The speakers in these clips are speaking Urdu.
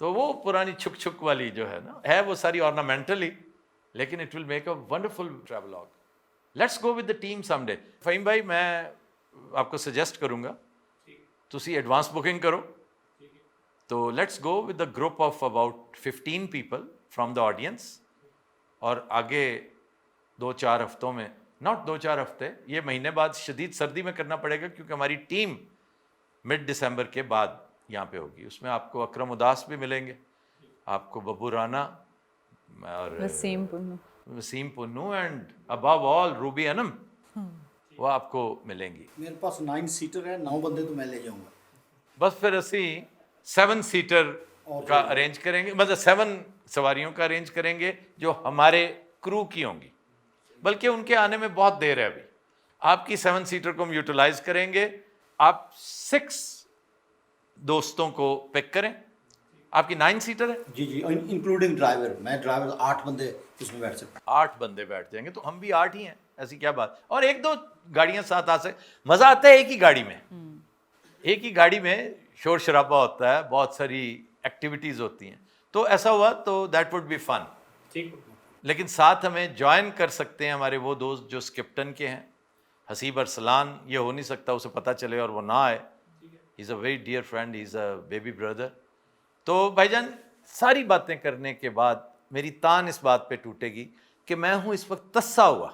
تو وہ پرانی چھک چھک والی جو ہے نا, ہے وہ ساری ornamentally, لیکن it will make a wonderful travelogue. Let's go with the team some day. Fahim بھائی میں آپ کو سجیسٹ کروں گا تسی ایڈوانس بکنگ کرو, تو let's go with the group of about 15 people from the audience, اور آگے 2-4 ہفتوں میں, ناٹ 2-4 ہفتے, یہ مہینے بعد شدید سردی میں کرنا پڑے گا کیونکہ ہماری ٹیم مڈ دسمبر کے بعد یہاں پہ ہوگی. اس میں آپ کو اکرم اداس بھی ملیں گے, آپ کو ببو رانا اور وسیم پنو اینڈ ابو آل روبی انم, وہ آپ کو ملیں گی. میرے پاس 9 سیٹر ہے, 9 بندے تو میں لے جاؤں گا. بس پھر اسی 7 سیٹر کا ارینج کریں گے, مطلب 7 سواریوں کا ارینج کریں گے جو ہمارے کرو کی ہوں گی, بلکہ ان کے آنے میں بہت دیر ہے ابھی. آپ کی 7 سیٹر کو ہم یوٹیلائز کریں گے. آپ 6 دوستوں کو پک کریں. آپ کی 9 سیٹر ہے؟ جی انکلوڈنگ ڈرائیور. میں ڈرائیور 8 بندے اس میں بیٹھ سکتے ہیں. 8 بندے بیٹھ جائیں گے, تو ہم بھی 8 ہی ہیں, ایسی کیا بات. اور 1-2 گاڑیاں ساتھ آ سکتے. مزہ آتا ہے ایک ہی گاڑی میں, ایک ہی گاڑی میں شور شرابہ ہوتا ہے, بہت ساری ایکٹیویٹیز ہوتی ہیں. تو ایسا ہوا تو دیٹ وڈ بی فن. لیکن ساتھ ہمیں جوائن کر سکتے ہیں ہمارے وہ دوست جو اسکپٹن کے ہیں. حسیب ارسلان, یہ ہو نہیں سکتا اسے پتہ چلے اور وہ نہ آئے. He is a very dear friend, he is a baby brother. تو بھائی جان ساری باتیں کرنے کے بعد میری تان اس بات پہ ٹوٹے گی کہ میں ہوں اس وقت تسا ہوا.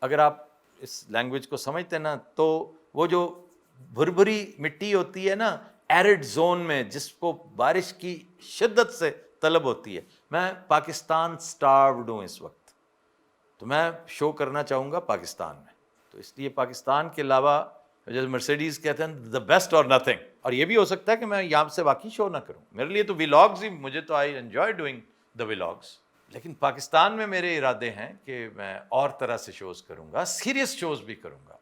اگر آپ اس لینگویج کو سمجھتے نا, تو وہ جو بھربھری مٹی ہوتی ہے نا ایرڈ زون میں, جس کو بارش کی شدت سے طلب ہوتی ہے, میں پاکستان سٹاروڈ ہوں اس وقت. تو میں شو کرنا چاہوں گا پاکستان میں. تو اس لیے پاکستان کے علاوہ جیسے مرسیڈیز کہتے ہیں دا بیسٹ اور نتھنگ, اور یہ بھی ہو سکتا ہے کہ میں یہاں سے واقعی شو نہ کروں. میرے لیے تو ولاگز ہی, مجھے تو I enjoy doing the vlogs. لیکن پاکستان میں میرے ارادے ہیں کہ میں اور طرح سے شوز کروں گا, سیریس شوز بھی کروں گا.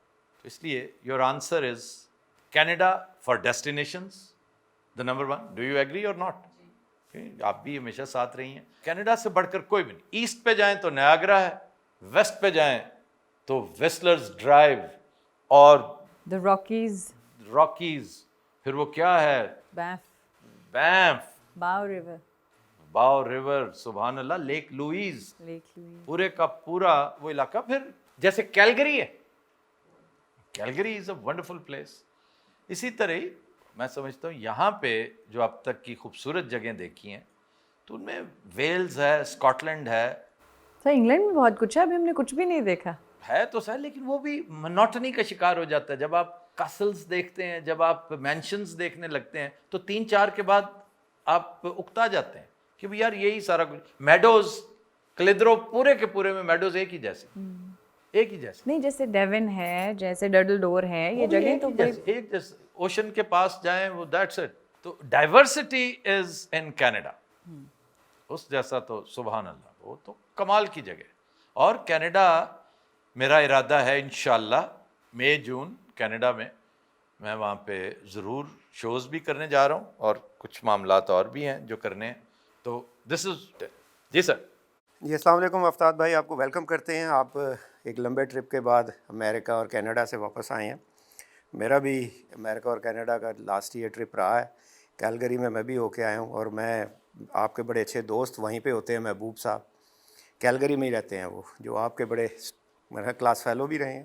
تو اس لیے your answer is Canada for destinations the number 1. Do you agree اور ناٹ؟ آپ بھی ہمیشہ ساتھ رہی ہیں. کینیڈا سے بڑھ کر کوئی بھی نہیں. ایسٹ پہ جائیں تو نیاگرا ہے, ویسٹ پہ جائیں تو ویسلرز ڈرائیو اور راکیز, پھر وہ کیا ہے, بینف, باؤ ریور, سبحان اللہ, لیک لوئیز, پورے کا پورا وہ علاقہ. پھر جیسے کیلگری ہے, Calgary is a wonderful place. اسی طرح ہی میں سمجھتا ہوں یہاں پہ جو اب تک کی خوبصورت جگہیں دیکھی ہیں تو ان میں ویلز ہے, اسکاٹ لینڈ ہے. سر انگلینڈ میں بہت کچھ ہے, ابھی ہم نے کچھ بھی نہیں دیکھا ہے تو سر, لیکن وہ بھی منوٹنی کا شکار ہو جاتا ہے. جب آپ کاسلز دیکھتے ہیں, جب آپ مینشنز دیکھنے لگتے ہیں, تو 3-4 کے بعد آپ اکتا جاتے ہیں کہ یار یہی سارا کچھ. میڈوز, کلیدرو, پورے کے پورے میں میڈوز ایک ہی جیسے, ایک ہی جیسے نہیں. جیسے ڈیون ہے, جیسے ڈرڈل ڈور ہے, یہ جگہ تو ایک جیسے اوشن کے پاس جائیں, وہ دیٹس اٹ. تو ڈائیورسٹی از ان کینیڈا, اس جیسا تو سبحان اللہ, وہ تو کمال کی جگہ. اور کینیڈا میرا ارادہ ہے انشاءاللہ مئی جون کینیڈا میں میں وہاں پہ ضرور شوز بھی کرنے جا رہا ہوں, اور کچھ معاملات اور بھی ہیں جو کرنے ہیں. تو دس از. جی سر. جی السلام علیکم آفتاب بھائی, آپ کو ویلکم کرتے ہیں. آپ ایک لمبے ٹرپ کے بعد امریکہ اور کینیڈا سے واپس آئے ہیں. میرا بھی امریکہ اور کینیڈا کا لاسٹ ایئر ٹرپ رہا ہے. کیلگری میں بھی ہو کے آیا ہوں, اور میں آپ کے بڑے اچھے دوست وہیں پہ ہوتے ہیں. محبوب صاحب کیلگری میں ہی رہتے ہیں, وہ جو آپ کے بڑے میرا کلاس فیلو بھی رہے ہیں.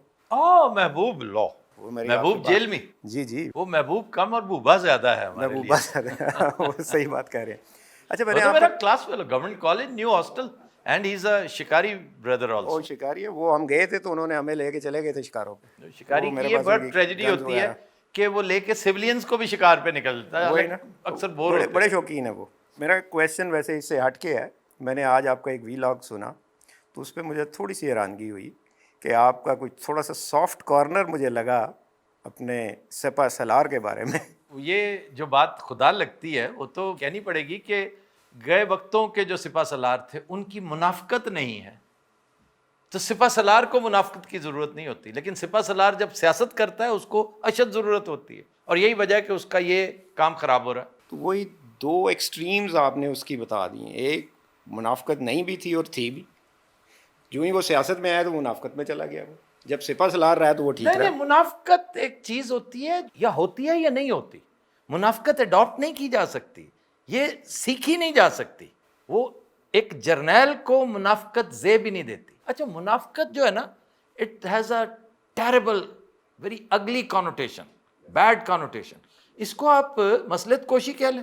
محبوب لو, محبوب جیل میں. جی وہ محبوب کم اور بوبا زیادہ ہے. محبوبہ زیادہ, وہ صحیح بات کہہ رہے ہیں. اچھا میں میرا class fellow, government college new hostel, and he is a shikari brother also. وہ شکاری ہے, وہ ہم گئے تھے تو انہوں نے ہمیں لے کے چلے گئے تھے شکاروں پہ. شکاری کی یہ بڑی ٹریجڈی ہوتی ہے کہ وہ لے کے سیولینز کو بھی شکار پہ نکلتا ہے, اکثر بڑے شوقین ہیں وہ. میرا کویشچن ویسے اس سے ہٹ کے ہے. میں نے آج آپ کا ایک ویلاگ سنا تو اس پہ مجھے تھوڑی سی حیرانگی ہوئی کہ آپ کا کچھ تھوڑا سا سافٹ کارنر مجھے لگا اپنے سپہ سالار کے بارے میں. یہ جو بات خدا لگتی ہے وہ تو کہنی پڑے گی کہ گئے وقتوں کے جو سپہ سالار تھے ان کی منافقت نہیں ہے. تو سپہ سالار کو منافقت کی ضرورت نہیں ہوتی, لیکن سپہ سالار جب سیاست کرتا ہے اس کو اشد ضرورت ہوتی ہے, اور یہی وجہ ہے کہ اس کا یہ کام خراب ہو رہا ہے. تو وہی 2 ایکسٹریمز آپ نے اس کی بتا دی ہیں. ایک منافقت نہیں بھی تھی اور تھی بھی. جو ہی وہ سیاست میں آیا تو منافقت میں چلا گیا. وہ جب سپہ سالار رہا تو وہ ٹھیک رہا. منافقت ایک چیز ہوتی ہے, یا ہوتی ہے یا نہیں ہوتی. منافقت اڈاپٹ نہیں کی جا سکتی. یہ سیکھی نہیں جا سکتی. وہ ایک جرنیل کو منافقت زیب ہی نہیں دیتی. اچھا منافقت جو ہے نا, it has a terrible very اگلی کانوٹیشن, بیڈ کانوٹیشن. اس کو آپ مصلحت کوشی کہہ لیں.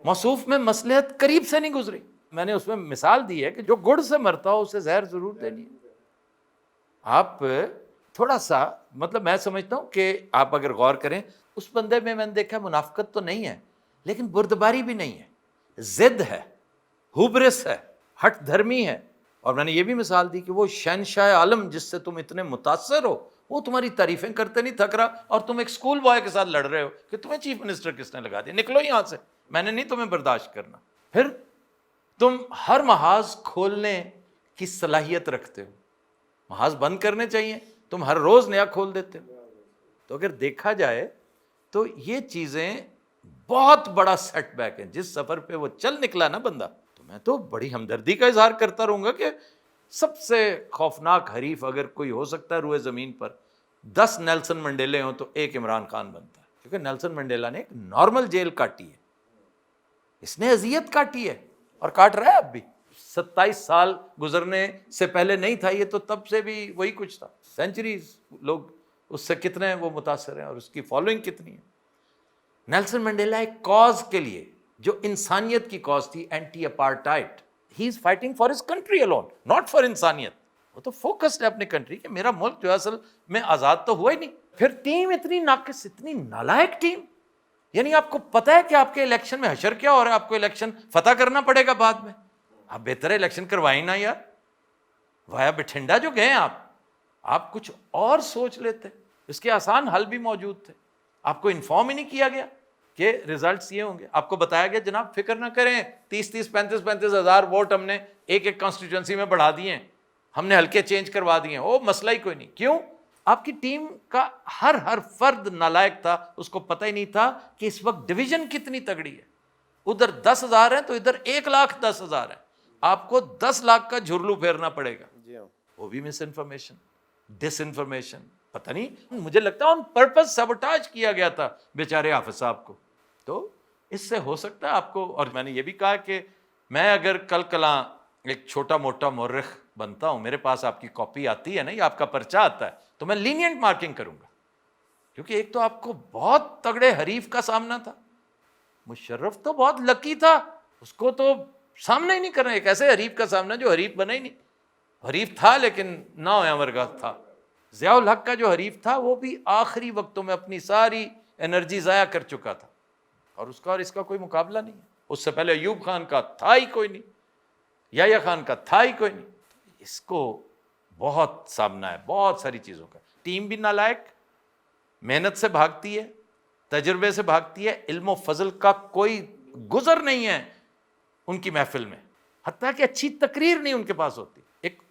موصوف میں مصلحت قریب سے نہیں گزری. میں نے اس میں مثال دی ہے کہ جو گڑ سے مرتا ہو اسے زہر ضرور دینی ہے. آپ تھوڑا سا مطلب میں سمجھتا ہوں کہ آپ اگر غور کریں اس بندے میں نے دیکھا منافقت تو نہیں ہے لیکن بردباری بھی نہیں ہے, ضد ہے, ہوبرس ہے, ہٹ دھرمی ہے. اور میں نے یہ بھی مثال دی کہ وہ شہنشاہ عالم جس سے تم اتنے متاثر ہو وہ تمہاری تعریفیں کرتے نہیں تھک رہا, اور تم ایک اسکول بوائے کے ساتھ لڑ رہے ہو کہ تمہیں چیف منسٹر کس نے لگا دیا, نکلو یہاں سے, میں نے نہیں تمہیں برداشت کرنا. پھر تم ہر محاذ کھولنے کی صلاحیت رکھتے ہو, محاذ بند کرنے چاہیے, تم ہر روز نیا کھول دیتے ہو. تو اگر دیکھا جائے تو یہ چیزیں بہت بڑا سیٹ بیک ہے. جس سفر پہ وہ چل نکلا نا بندہ, تو میں تو بڑی ہمدردی کا اظہار کرتا رہوں گا کہ سب سے خوفناک حریف اگر کوئی ہو سکتا ہے روئے زمین پر, 10 نیلسن منڈیلے ہوں تو ایک عمران خان بنتا ہے. کیونکہ نیلسن منڈیلا نے ایک نارمل جیل کاٹی ہے, اس نے اذیت کاٹی ہے اور کاٹ رہا ہے اب بھی. 27 سال گزرنے سے پہلے نہیں تھا یہ, تو تب سے بھی وہی کچھ تھا. سینچریز لوگ اس سے کتنے وہ متاثر ہیں اور اس کی فالوئنگ کتنی ہے. نیلسن منڈیلا ایک کاز کے لیے جو انسانیت کی کاز تھی, اینٹی اپارٹائڈ, ہی is fighting for his country alone, not for انسانیت. وہ تو فوکسڈ ہے اپنی کنٹری کہ میرا ملک جو ہے اصل میں آزاد تو ہوا ہی نہیں. پھر ٹیم اتنی ناقص, اتنی نالائق ٹیم, یعنی آپ کو پتا ہے کہ آپ کے الیکشن میں حشر کیا ہو رہا ہے, آپ کو الیکشن فتح کرنا پڑے گا بعد میں, آپ بہتر ہے الیکشن کروائیں نا یار. وایا بٹھنڈا جو گئے آپ کچھ اور سوچ لیتے, اس کے آسان حل بھی موجود تھے. آپ کو انفارم ہی نہیں کیا گیا کہ ریزلٹس یہ ہوں گے. آپ کو بتایا گیا جناب فکر نہ کریں, 35 ہزار ووٹ ہم نے ایک کانسٹیٹوئنسی میں بڑھا دیے ہیں, ہم نے حلقے چینج کروا دیے ہیں, وہ مسئلہ ہی کوئی نہیں. کیوں؟ آپ کی ٹیم کا ہر فرد نالائق تھا, اس کو پتہ ہی نہیں تھا کہ اس وقت ڈویژن کتنی تگڑی ہے. ادھر 10,000 ہیں تو ادھر 1,10,000 ہیں, آپ کو 10 لاکھ کا جھرلو پھیرنا پڑے گا. وہ بھی مس انفارمیشن, ڈس انفارمیشن, پتہ نہیں, مجھے لگتا ہے آن پرپز سیبوٹاج کیا گیا تھا بیچارے حافظ صاحب کو. تو اس سے ہو سکتا ہے آپ کو, اور میں نے یہ بھی کہا کہ میں اگر کل کلاں ایک چھوٹا موٹا مورخ بنتا ہوں, میرے پاس آپ کی کاپی آتی ہے نا, یا آپ کا پرچہ آتا ہے, تو میں لینینٹ مارکنگ کروں گا. کیونکہ ایک تو آپ کو بہت تگڑے حریف کا سامنا تھا, مشرف تو بہت لکی تھا, اس کو تو سامنا ہی نہیں کرنا. ایک ایسے حریف کا سامنا جو حریف بنا ہی نہیں, حریف تھا لیکن نہ ورگا تھا. ضیاء الحق کا جو حریف تھا وہ بھی آخری وقتوں میں اپنی ساری انرجی ضائع کر چکا تھا, اور اس کا اور اس کا کوئی مقابلہ نہیں ہے. اس سے پہلے ایوب خان کا تھا ہی کوئی نہیں, یحییٰ خان کا تھا ہی کوئی نہیں. اس کو بہت سامنا ہے بہت ساری چیزوں کا. ٹیم بھی نالائق, محنت سے بھاگتی ہے, تجربے سے بھاگتی ہے, علم و فضل کا کوئی گزر نہیں ہے ان کی محفل میں, حتیٰ کہ اچھی تقریر نہیں ان کے پاس ہوتی. ایک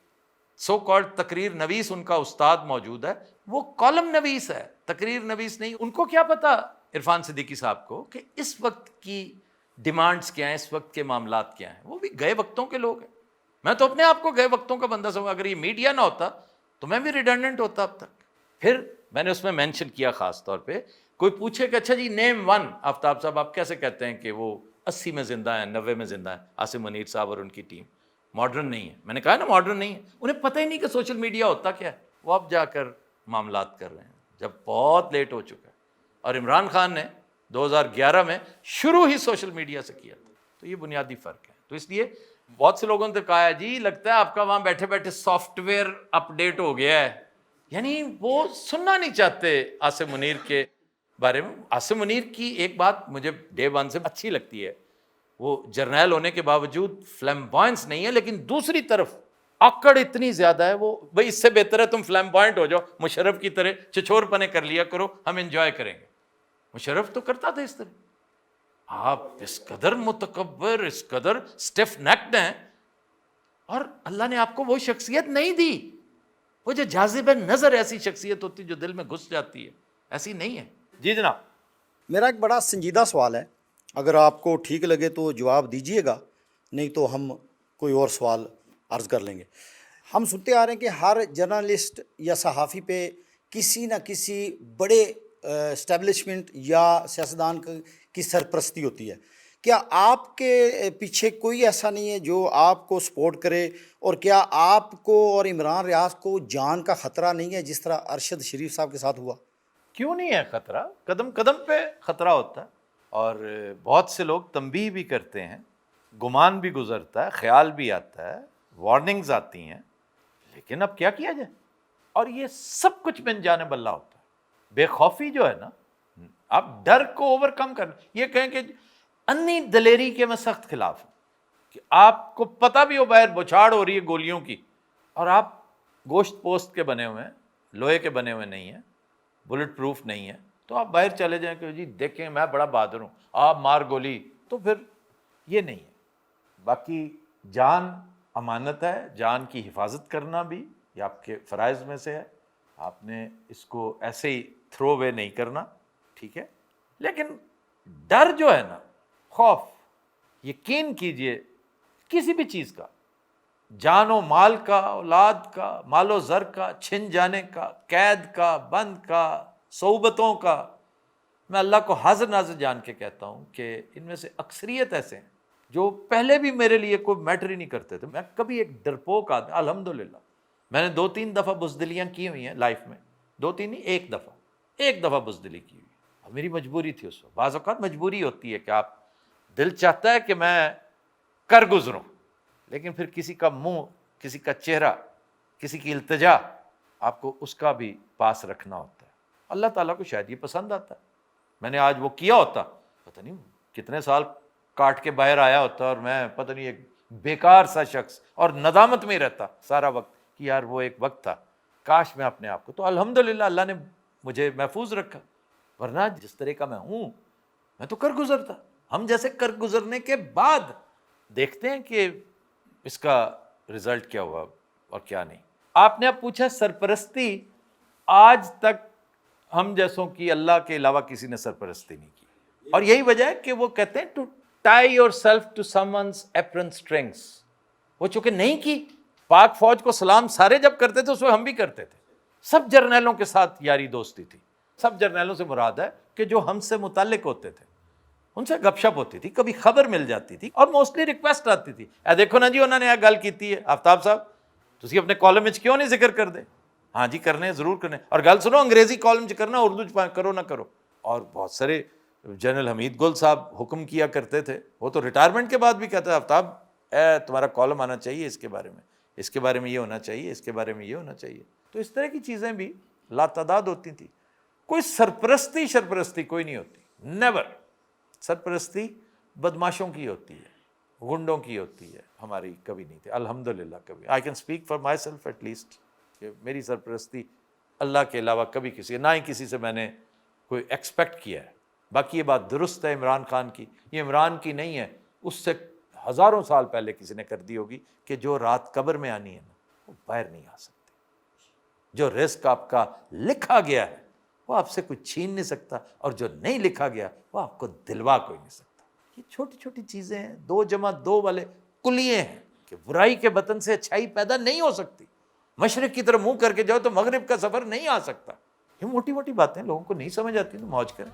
سو کالڈ تقریر نویس ان کا استاد موجود ہے, وہ کالم نویس ہے, تقریر نویس نہیں. ان کو کیا پتا عرفان صدیقی صاحب کو کہ اس وقت کی ڈیمانڈز کیا ہیں, اس وقت کے معاملات کیا ہیں. وہ بھی گئے وقتوں کے لوگ ہیں. میں تو اپنے آپ کو گئے وقتوں کا بندہ سمجھوں. اگر یہ میڈیا نہ ہوتا تو میں بھی ریڈنڈنٹ ہوتا اب تک. پھر میں نے اس میں مینشن کیا خاص طور پہ, کوئی پوچھے کہ اچھا جی نیم ون, آفتاب صاحب آپ کیسے کہتے ہیں کہ وہ 80 میں زندہ ہیں, 90 میں زندہ ہیں, عاصم منیر صاحب اور ان کی ٹیم ماڈرن نہیں ہے. میں نے کہا نا ماڈرن نہیں ہے, انہیں پتہ ہی نہیں کہ سوشل میڈیا ہوتا کیا ہے. وہ اب جا کر معاملات کر رہے ہیں جب بہت لیٹ ہو چکا ہے. اور عمران خان نے 2011 میں شروع ہی سوشل میڈیا سے کیا تھا. تو یہ بنیادی فرق ہے. تو اس لیے بہت سے لوگوں نے کہا ہے جی لگتا ہے آپ کا وہاں بیٹھے بیٹھے سافٹ ویئر اپ ڈیٹ ہو گیا ہے, یعنی وہ سننا نہیں چاہتے عاصم منیر کے بارے میں. عاصم منیر کی ایک بات مجھے ڈے ون سے اچھی لگتی ہے, وہ جرنیل ہونے کے باوجود فلیمبوائنس نہیں ہے, لیکن دوسری طرف اکڑ اتنی زیادہ ہے. وہ بھائی اس سے بہتر ہے تم فلیمبوائنٹ ہو جاؤ, مشرف کی طرح چچور پنے کر لیا کرو, ہم انجوائے کریں گے. مشرف تو کرتا تھا اس طرح. آپ اس قدر متکبر, اس قدر اسٹیف نیکڈ ہیں, اور اللہ نے آپ کو وہ شخصیت نہیں دی. وہ جو جاذب نظر ایسی شخصیت ہوتی جو دل میں گھس جاتی ہے, ایسی نہیں ہے. جی جناب. میرا ایک بڑا سنجیدہ سوال ہے, اگر آپ کو ٹھیک لگے تو جواب دیجئے گا, نہیں تو ہم کوئی اور سوال عرض کر لیں گے. ہم سنتے آ رہے ہیں کہ ہر جرنلسٹ یا صحافی پہ کسی نہ کسی بڑے اسٹیبلشمنٹ یا سیاستدان کی سرپرستی ہوتی ہے. کیا آپ کے پیچھے کوئی ایسا نہیں ہے جو آپ کو سپورٹ کرے، اور کیا آپ کو اور عمران ریاض کو جان کا خطرہ نہیں ہے جس طرح ارشد شریف صاحب کے ساتھ ہوا؟ کیوں نہیں ہے خطرہ؟ قدم قدم پہ خطرہ ہوتا ہے، اور بہت سے لوگ تنبیہ بھی کرتے ہیں، گمان بھی گزرتا ہے، خیال بھی آتا ہے، وارننگز آتی ہیں، لیکن اب کیا کیا جائے؟ اور یہ سب کچھ من جانب اللہ ہوتا ہے۔ بے خوفی جو ہے نا، آپ ڈر کو اوور کم کرنا، یہ کہیں کہ انی دلیری کے میں سخت خلاف ہوں، کہ آپ کو پتہ بھی ہو باہر بچھاڑ ہو رہی ہے گولیوں کی، اور آپ گوشت پوست کے بنے ہوئے ہیں، لوہے کے بنے ہوئے نہیں ہیں، بلٹ پروف نہیں ہے، تو آپ باہر چلے جائیں کہ جی دیکھیں میں بڑا بہادر ہوں، آپ مار گولی، تو پھر یہ نہیں ہے۔ باقی جان امانت ہے، جان کی حفاظت کرنا بھی یہ آپ کے فرائض میں سے ہے، آپ نے اس کو ایسے ہی تھرو اوے نہیں کرنا، ٹھیک ہے؟ لیکن ڈر جو ہے نا، خوف، یقین کیجئے کسی بھی چیز کا، جان و مال کا، اولاد کا، مال و زر کا چھن جانے کا، قید کا، بند کا، صحبتوں کا، میں اللہ کو حاضر ناظر جان کے کہتا ہوں کہ ان میں سے اکثریت ایسے ہیں جو پہلے بھی میرے لیے کوئی میٹر ہی نہیں کرتے تھے۔ میں کبھی ایک ڈرپوک آدمی، الحمدللہ میں نے 2-3 دفعہ بزدلیاں کی ہوئی ہیں لائف میں، 2-3 نہیں، ایک دفعہ بزدلی کی ہوئی، اور میری مجبوری تھی اس وقت۔ بعض اوقات مجبوری ہوتی ہے کہ آپ دل چاہتا ہے کہ میں کر گزروں، لیکن پھر کسی کا منہ، کسی کا چہرہ، کسی کی التجا، آپ کو اس کا بھی پاس رکھنا ہوتا ہے۔ اللہ تعالیٰ کو شاید یہ پسند آتا ہے۔ میں نے آج وہ کیا ہوتا، پتہ نہیں کتنے سال کاٹ کے باہر آیا ہوتا، اور میں پتہ نہیں ایک بیکار سا شخص، اور ندامت میں رہتا سارا وقت کہ یار وہ ایک وقت تھا، کاش میں اپنے آپ کو۔ تو الحمدللہ اللہ نے مجھے محفوظ رکھا، ورنہ جس طرح کا میں ہوں میں تو کر گزرتا۔ ہم جیسے کر گزرنے کے بعد دیکھتے ہیں کہ اس کا رزلٹ کیا ہوا اور کیا نہیں۔ آپ نے اب پوچھا سرپرستی، آج تک ہم جیسوں کی اللہ کے علاوہ کسی نے سرپرستی نہیں کی، اور یہی وجہ ہے کہ وہ کہتے ہیں to tie yourself to someone's apron strings, وہ چونکہ نہیں کی۔ پاک فوج کو سلام سارے جب کرتے تھے اس وقت ہم بھی کرتے تھے، سب جرنیلوں کے ساتھ یاری دوستی تھی۔ سب جرنیلوں سے مراد ہے کہ جو ہم سے متعلق ہوتے تھے، ان سے گپ شپ ہوتی تھی، کبھی خبر مل جاتی تھی، اور موسٹلی ریکویسٹ آتی تھی، اے دیکھو نا جی انہوں نے یہ گل کیتی ہے، آفتاب صاحب تسی اپنے کالم وچ کیوں نہیں ذکر کر دے؟ ہاں جی کرنے، ضرور کرنے، اور گل سنو انگریزی کالم چ کرنا، اردو چ کرو نہ کرو۔ اور بہت سارے، جنرل حمید گل صاحب حکم کیا کرتے تھے، وہ تو ریٹائرمنٹ کے بعد بھی کہتے ہیں آفتاب تمہارا کالم آنا چاہیے اس کے بارے میں، اس کے بارے میں یہ ہونا چاہیے، اس کے بارے میں یہ ہونا چاہیے۔ تو اس طرح کی چیزیں بھی لاتعداد ہوتی تھیں۔ کوئی شرپرستی کوئی نہیں ہوتی، نیور۔ سرپرستی بدماشوں کی ہوتی ہے، غنڈوں کی ہوتی ہے، ہماری کبھی نہیں تھی، الحمدللہ کبھی۔ I can speak for myself at least, کہ میری سرپرستی اللہ کے علاوہ کبھی کسی، نہ ہی کسی سے میں نے کوئی ایکسپیکٹ کیا ہے۔ باقی یہ بات درست ہے عمران خان کی، یہ عمران کی نہیں ہے، اس سے ہزاروں سال پہلے کسی نے کر دی ہوگی کہ جو رات قبر میں آنی ہے نا وہ باہر نہیں آ سکتی۔ جو رزق آپ کا لکھا گیا ہے وہ آپ سے کوئی چھین نہیں سکتا، اور جو نہیں لکھا گیا وہ آپ کو دلوا کوئی نہیں سکتا۔ یہ چھوٹی چھوٹی چیزیں ہیں، 2+2 والے کلیے ہیں، کہ برائی کے بطن سے اچھائی پیدا نہیں ہو سکتی۔ مشرق کی طرف منہ کر کے جاؤ تو مغرب کا سفر نہیں آ سکتا۔ یہ موٹی موٹی باتیں لوگوں کو نہیں سمجھ آتی تو موج کریں۔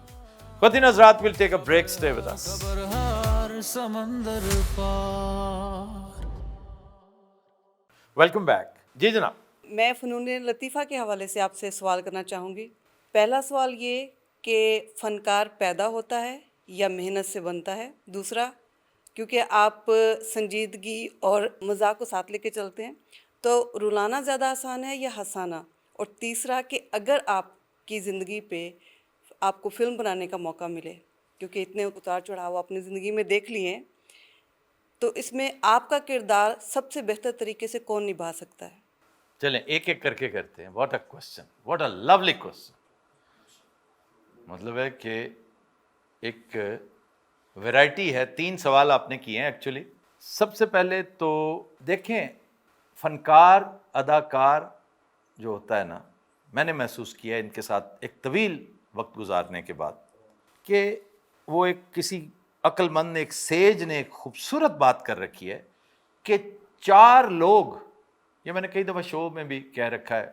خود حضرات will take a break, stay with us. خبر ہر سمندر پار۔ Welcome back. جی جناب۔ میں فنون لطیفہ کے حوالے سے آپ سے سوال کرنا چاہوں گی۔ پہلا سوال یہ کہ فنکار پیدا ہوتا ہے یا محنت سے بنتا ہے؟ دوسرا، کیونکہ آپ سنجیدگی اور مزاح کو ساتھ لے کے چلتے ہیں، تو رلانا زیادہ آسان ہے یا ہنسانا؟ اور تیسرا کہ اگر آپ کی زندگی پہ آپ کو فلم بنانے کا موقع ملے، کیونکہ اتنے اتار چڑھاؤ اپنی زندگی میں دیکھ لیے ہیں، تو اس میں آپ کا کردار سب سے بہتر طریقے سے کون نبھا سکتا ہے؟ چلیں ایک ایک کر کے کرتے ہیں۔ What a question, what a lovely question. مطلب ہے کہ ایک ویرائٹی ہے، 3 سوال آپ نے کیے ہیں ایکچولی۔ سب سے پہلے تو دیکھیں، فنکار، اداکار جو ہوتا ہے نا، میں نے محسوس کیا ان کے ساتھ ایک طویل وقت گزارنے کے بعد کہ وہ ایک کسی عقل مند نے، ایک سیج نے ایک خوبصورت بات کر رکھی ہے کہ 4 لوگ، یہ میں نے کئی دفعہ شو میں بھی کہہ رکھا ہے،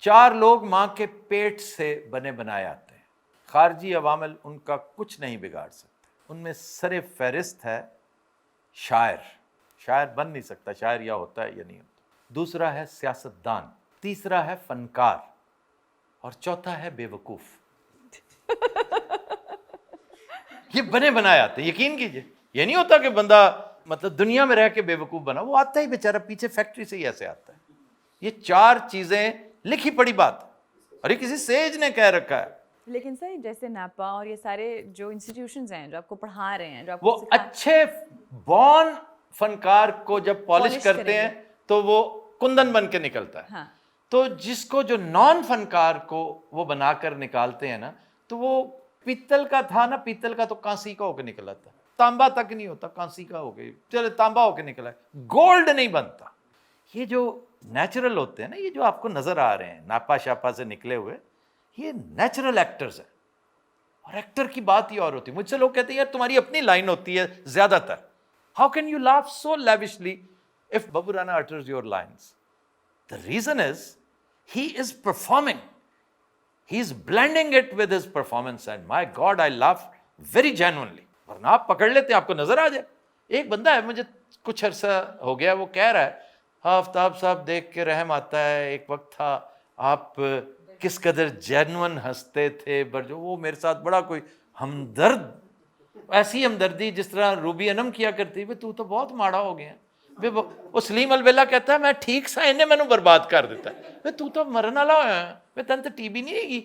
4 لوگ ماں کے پیٹ سے بنے بنائے آتے ہیں، خارجی عوامل ان کا کچھ نہیں بگاڑ سکتے۔ ان میں سر فہرست ہے شاعر. شاعر بن نہیں سکتا, شاعر یا ہوتا ہے یا نہیں ہوتا. دوسرا ہے سیاستدان, تیسرا ہے فنکار, اور چوتھا ہے بے وقوف. یہ بنے بنائے آتے, یقین کیجئے. یہ نہیں ہوتا کہ بندہ مطلب دنیا میں رہ کے بے وقوف بنا, وہ آتا ہی بیچارہ پیچھے فیکٹری سے ہی ایسے آتا ہے. یہ 4 چیزیں لکھی پڑی بات, اور یہ کسی سیج نے کہہ رکھا ہے. لیکن سر جیسے نیپا اور یہ سارے جو انسٹیٹیوشنز ہیں جو آپ کو پڑھا رہے ہیں, جو آپ وہ کو اچھے بورن فنکار کو جب پالش کرتے ہیں تو وہ کندن بن کے نکلتا ہے. تو جس کو جو نان فنکار کو وہ بنا کر نکالتے ہیں نا, تو وہ پیتل کا تھا نا, پیتل کا تو کانسی کا ہو کے نکلا تھا, تانبا تک نہیں ہوتا, کانسی کا ہو گئی, چلے تانبا ہو کے نکلا ہے, گولڈ نہیں بنتا. یہ جو نیچرل ہوتے ہیں نا, یہ جو آپ کو نظر آ رہے ہیں ناپا شاپا سے نکلے ہوئے, یہ نیچرل ایکٹرز ہیں. اور ایکٹر کی بات ہی اور ہوتی ہے. مجھ سے لوگ کہتے ہیں یار تمہاری اپنی لائن ہوتی ہے زیادہ تر, how can you laugh so lusciously if Babbu Rana utters your lines. The reason is he is performing. He is blending it with his performance, and my God, I laugh very genuinely. ورنہ آپ پکڑ لیتے ہیں, آپ کو نظر آ جائے. ایک بندہ ہے مجھے کچھ عرصہ ہو گیا, وہ کہہ رہا ہے آفتاب صاحب دیکھ کے رحم آتا ہے, ایک وقت تھا آپ کس قدر جینون ہنستے تھے, پر جو وہ میرے ساتھ بڑا کوئی ہمدرد, ایسی ہمدردی جس طرح روبی انم کیا کرتی, تو تو بہت ماڑا ہو گیا. وہ سلیم البیلا کہتا ہے میں ٹھیک سا انہیں میں برباد کر دیتا ہے, تو مرن والا ہوا ہے, تن تو ٹی بی نہیں ہے گی.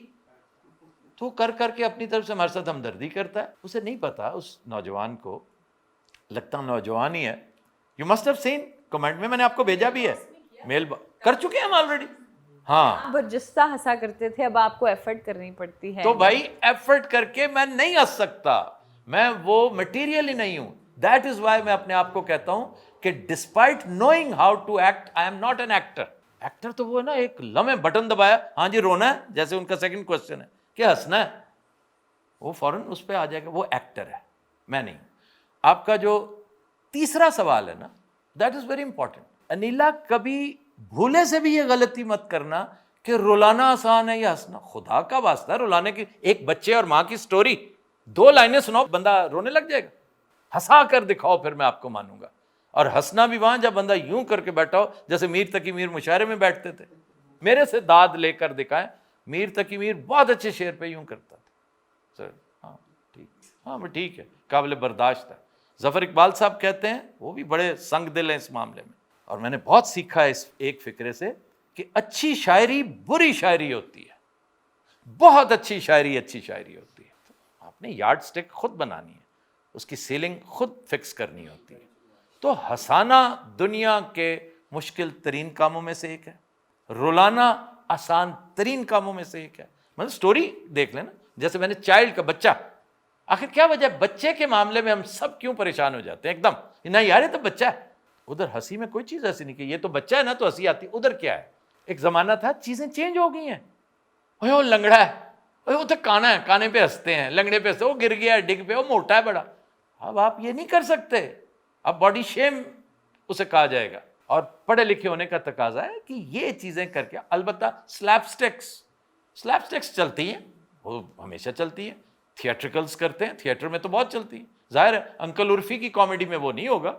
تو کر کے اپنی طرف سے ہمارے ساتھ ہمدردی کرتا ہے. اسے نہیں پتا, اس نوجوان کو لگتا نوجوان ہی ہے. You must have seen comment میں نے آپ کو بھیجا بھی ہے, میل کر چکے ہیں ہم آلریڈی. ہاں برجستہ ہنسا کرتے تھے, اب آپ کو ایفرٹ کرنی پڑتی ہے. تو بھائی ایفرٹ کر کے میں نہیں ہنس سکتا, میں وہ مٹیریل ہی نہیں ہوں. دیٹ از وائی میں اپنے آپ کو کہتا ہوں کہ despite knowing how to act I am not an actor. Actor تو وہ ہے نا, ایک لمحے بٹن دبایا, ہاں جی رونا ہے, جیسے ان کا سیکنڈ کوشچن ہے کہ ہنسنا ہے, وہ فوراً اس پہ آ جائے گا, وہ ایکٹر ہے, میں نہیں. آپ کا جو تیسرا سوال ہے نا, that is very important. Aneela کبھی بھولے سے بھی یہ غلطی مت کرنا کہ رلانا آسان ہے یا ہنسنا. خدا کا واسطہ رلانے کی, ایک بچے اور ماں کی سٹوری 2 لائنیں سناؤ بندہ رونے لگ جائے گا. ہنسا کر دکھاؤ پھر میں آپ کو مانوں گا. اور ہنسنا بھی وہاں جب بندہ یوں کر کے بیٹھا ہو, جیسے میر تقی میر مشاعرے میں بیٹھتے تھے, میرے سے داد لے کر دکھائیں. میر تقی میر بہت اچھے شعر پہ یوں کرتا تھا سر, ہاں ٹھیک, ہاں وہ ٹھیک ہے, قابل برداشت ہے. ظفر اقبال صاحب کہتے ہیں, وہ بھی بڑے سنگ دل ہیں اس معاملے میں, اور میں نے بہت سیکھا ہے اس ایک فکرے سے کہ اچھی شاعری بری شاعری ہوتی ہے, بہت اچھی شاعری ہوتی ہے. آپ نے یارڈ سٹک خود بنانی ہے, اس کی سیلنگ خود فکس کرنی ہوتی ہے. تو ہنسانا دنیا کے مشکل ترین کاموں میں سے ایک ہے, رلانا آسان ترین کاموں میں سے ایک ہے. مطلب سٹوری دیکھ لینا, جیسے میں نے چائلڈ کا بچہ, آخر کیا وجہ ہے بچے کے معاملے میں ہم سب کیوں پریشان ہو جاتے ہیں ایک دم, نہ یار یہ تو بچہ ہے. ادھر ہنسی میں کوئی چیز ایسی نہیں کہ یہ تو بچہ ہے نا تو ہنسی آتی, ادھر کیا ہے. ایک زمانہ تھا چیزیں چینج ہو گئی ہیں, وہ لنگڑا ہے, وہ تو کانا ہے, کانے پہ ہنستے ہیں, لنگڑے پہ ہنستے, وہ گر گیا ہے ڈگ پہ, وہ موٹا ہے بڑا. اب آپ یہ نہیں کر سکتے, اب باڈی شیم اسے کہا جائے گا. اور پڑھے لکھے ہونے کا تقاضا ہے کہ یہ چیزیں کر کے, البتہ سلیپ سٹکس چلتی ہیں, وہ ہمیشہ چلتی ہیں. تھیٹریکلز کرتے ہیں, تھیٹر میں تو بہت چلتی ہیں. ظاہر ہے انکل عرفی کی کامیڈی میں وہ نہیں ہوگا,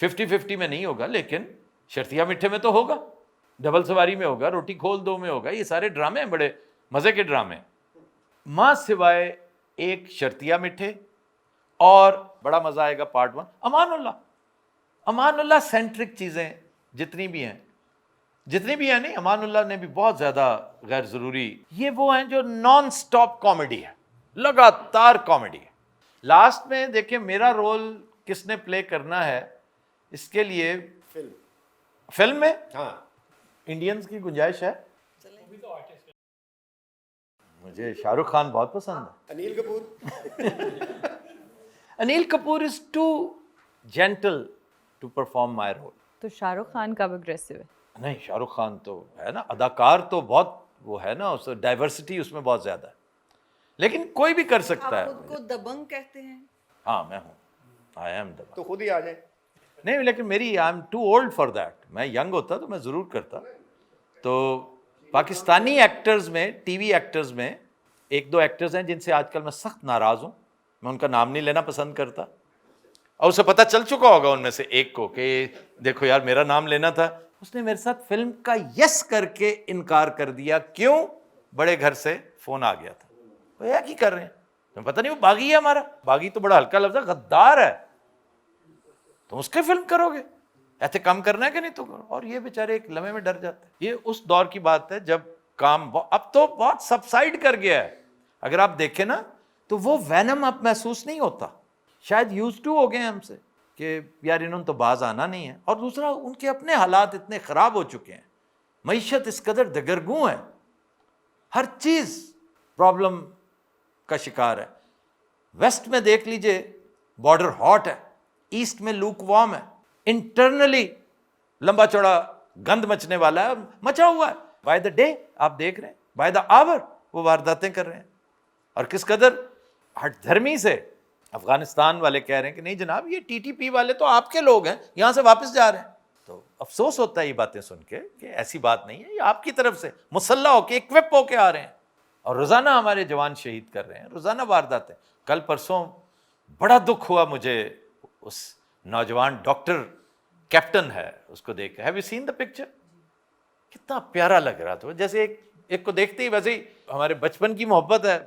50-50 میں نہیں ہوگا, لیکن شرطیہ میٹھے میں تو ہوگا, ڈبل سواری میں ہوگا, روٹی کھول دو میں ہوگا. یہ سارے ڈرامے ہیں, بڑے مزے کے ڈرامے. ماں سوائے ایک شرطیہ میٹھے, اور بڑا مزہ آئے گا پارٹ 1 امان اللہ سینٹرک چیزیں جتنی بھی ہیں نہیں, امان اللہ نے بھی بہت زیادہ غیر ضروری, یہ وہ ہیں جو نان سٹاپ کامیڈی ہے, لگاتار کامیڈی ہے. لاسٹ میں دیکھیں میرا رول کس نے پلے کرنا ہے, اس کے لیے فلم میں ہاں انڈینز کی گنجائش ہے. مجھے شاہ رخ خان بہت پسند ہے. Anil Kapoor is too gentle to perform my role. تو شاہ رخ خان کب اگریسو ہے؟ نہیں, شاہ رخ خان تو ہے نا اداکار, تو بہت وہ ہے نا, اس ڈائیورسٹی اس میں بہت زیادہ ہے, لیکن کوئی بھی کر سکتا ہے. آپ خود کو دبنگ کہتے ہیں؟ ہاں میں ہوں, آئی ایم دبنگ. تو خود ہی آ جائیں. نہیں, لیکن میری I am too old for that. میں ینگ ہوتا تو میں ضرور کرتا. تو پاکستانی ایکٹرز میں, ٹی وی ایکٹرز میں 1-2 ایکٹرز ہیں جن سے آج کل میں سخت ناراض ہوں. میں ان کا نام نہیں لینا پسند کرتا, اور اسے پتہ چل چکا ہوگا ان میں سے ایک کو کہ دیکھو یار میرا نام لینا تھا, اس نے میرے ساتھ فلم کا یس کر کے انکار کر دیا. کیوں؟ بڑے گھر سے فون آ گیا تھا. وہ کی کر رہے ہیں, تمہیں پتہ نہیں وہ باغی ہے ہمارا. باغی تو بڑا ہلکا لفظ ہے, غدار ہے, تم اس کے فلم کرو گے, ایسے کام کرنا ہے کہ نہیں تو کرو. اور یہ بیچارے ایک لمحے میں ڈر جاتے ہیں. یہ اس دور کی بات ہے جب کام اب تو بہت سبسائڈ کر گیا ہے. اگر آپ دیکھیں نا تو وہ وینم اب محسوس نہیں ہوتا. شاید یوز ٹو ہو گئے ہیں ہم سے کہ یار انہوں نے تو باز آنا نہیں ہے. اور دوسرا ان کے اپنے حالات اتنے خراب ہو چکے ہیں, معیشت اس قدر دگرگوں ہے, ہر چیز پرابلم کا شکار ہے. ویسٹ میں دیکھ لیجئے بارڈر ہاٹ ہے, ایسٹ میں لوک وارم ہے, انٹرنلی لمبا چوڑا گند مچنے والا ہے, مچا ہوا ہے. بائی دا ڈے آپ دیکھ رہے ہیں, بائی دا آور وہ وارداتیں کر رہے ہیں. اور کس قدر ہٹ دھرمی سے افغانستان والے کہہ رہے ہیں کہ نہیں جناب یہ ٹی ٹی پی والے تو آپ کے لوگ ہیں, یہاں سے واپس جا رہے ہیں. تو افسوس ہوتا ہے یہ باتیں سن کے کہ ایسی بات نہیں ہے, یہ آپ کی طرف سے مسلح ہو کے اکوپ ہو کے آ رہے ہیں, اور روزانہ ہمارے جوان شہید کر رہے ہیں, روزانہ وارداتیں. کل پرسوں بڑا دکھ ہوا مجھے اس نوجوان ڈاکٹر کیپٹن ہے اس کو دیکھ کے. Have you seen the picture? کتنا پیارا لگ رہا تھا, جیسے ایک کو دیکھتے ہی ویسے ہی ہمارے بچپن کی محبت ہے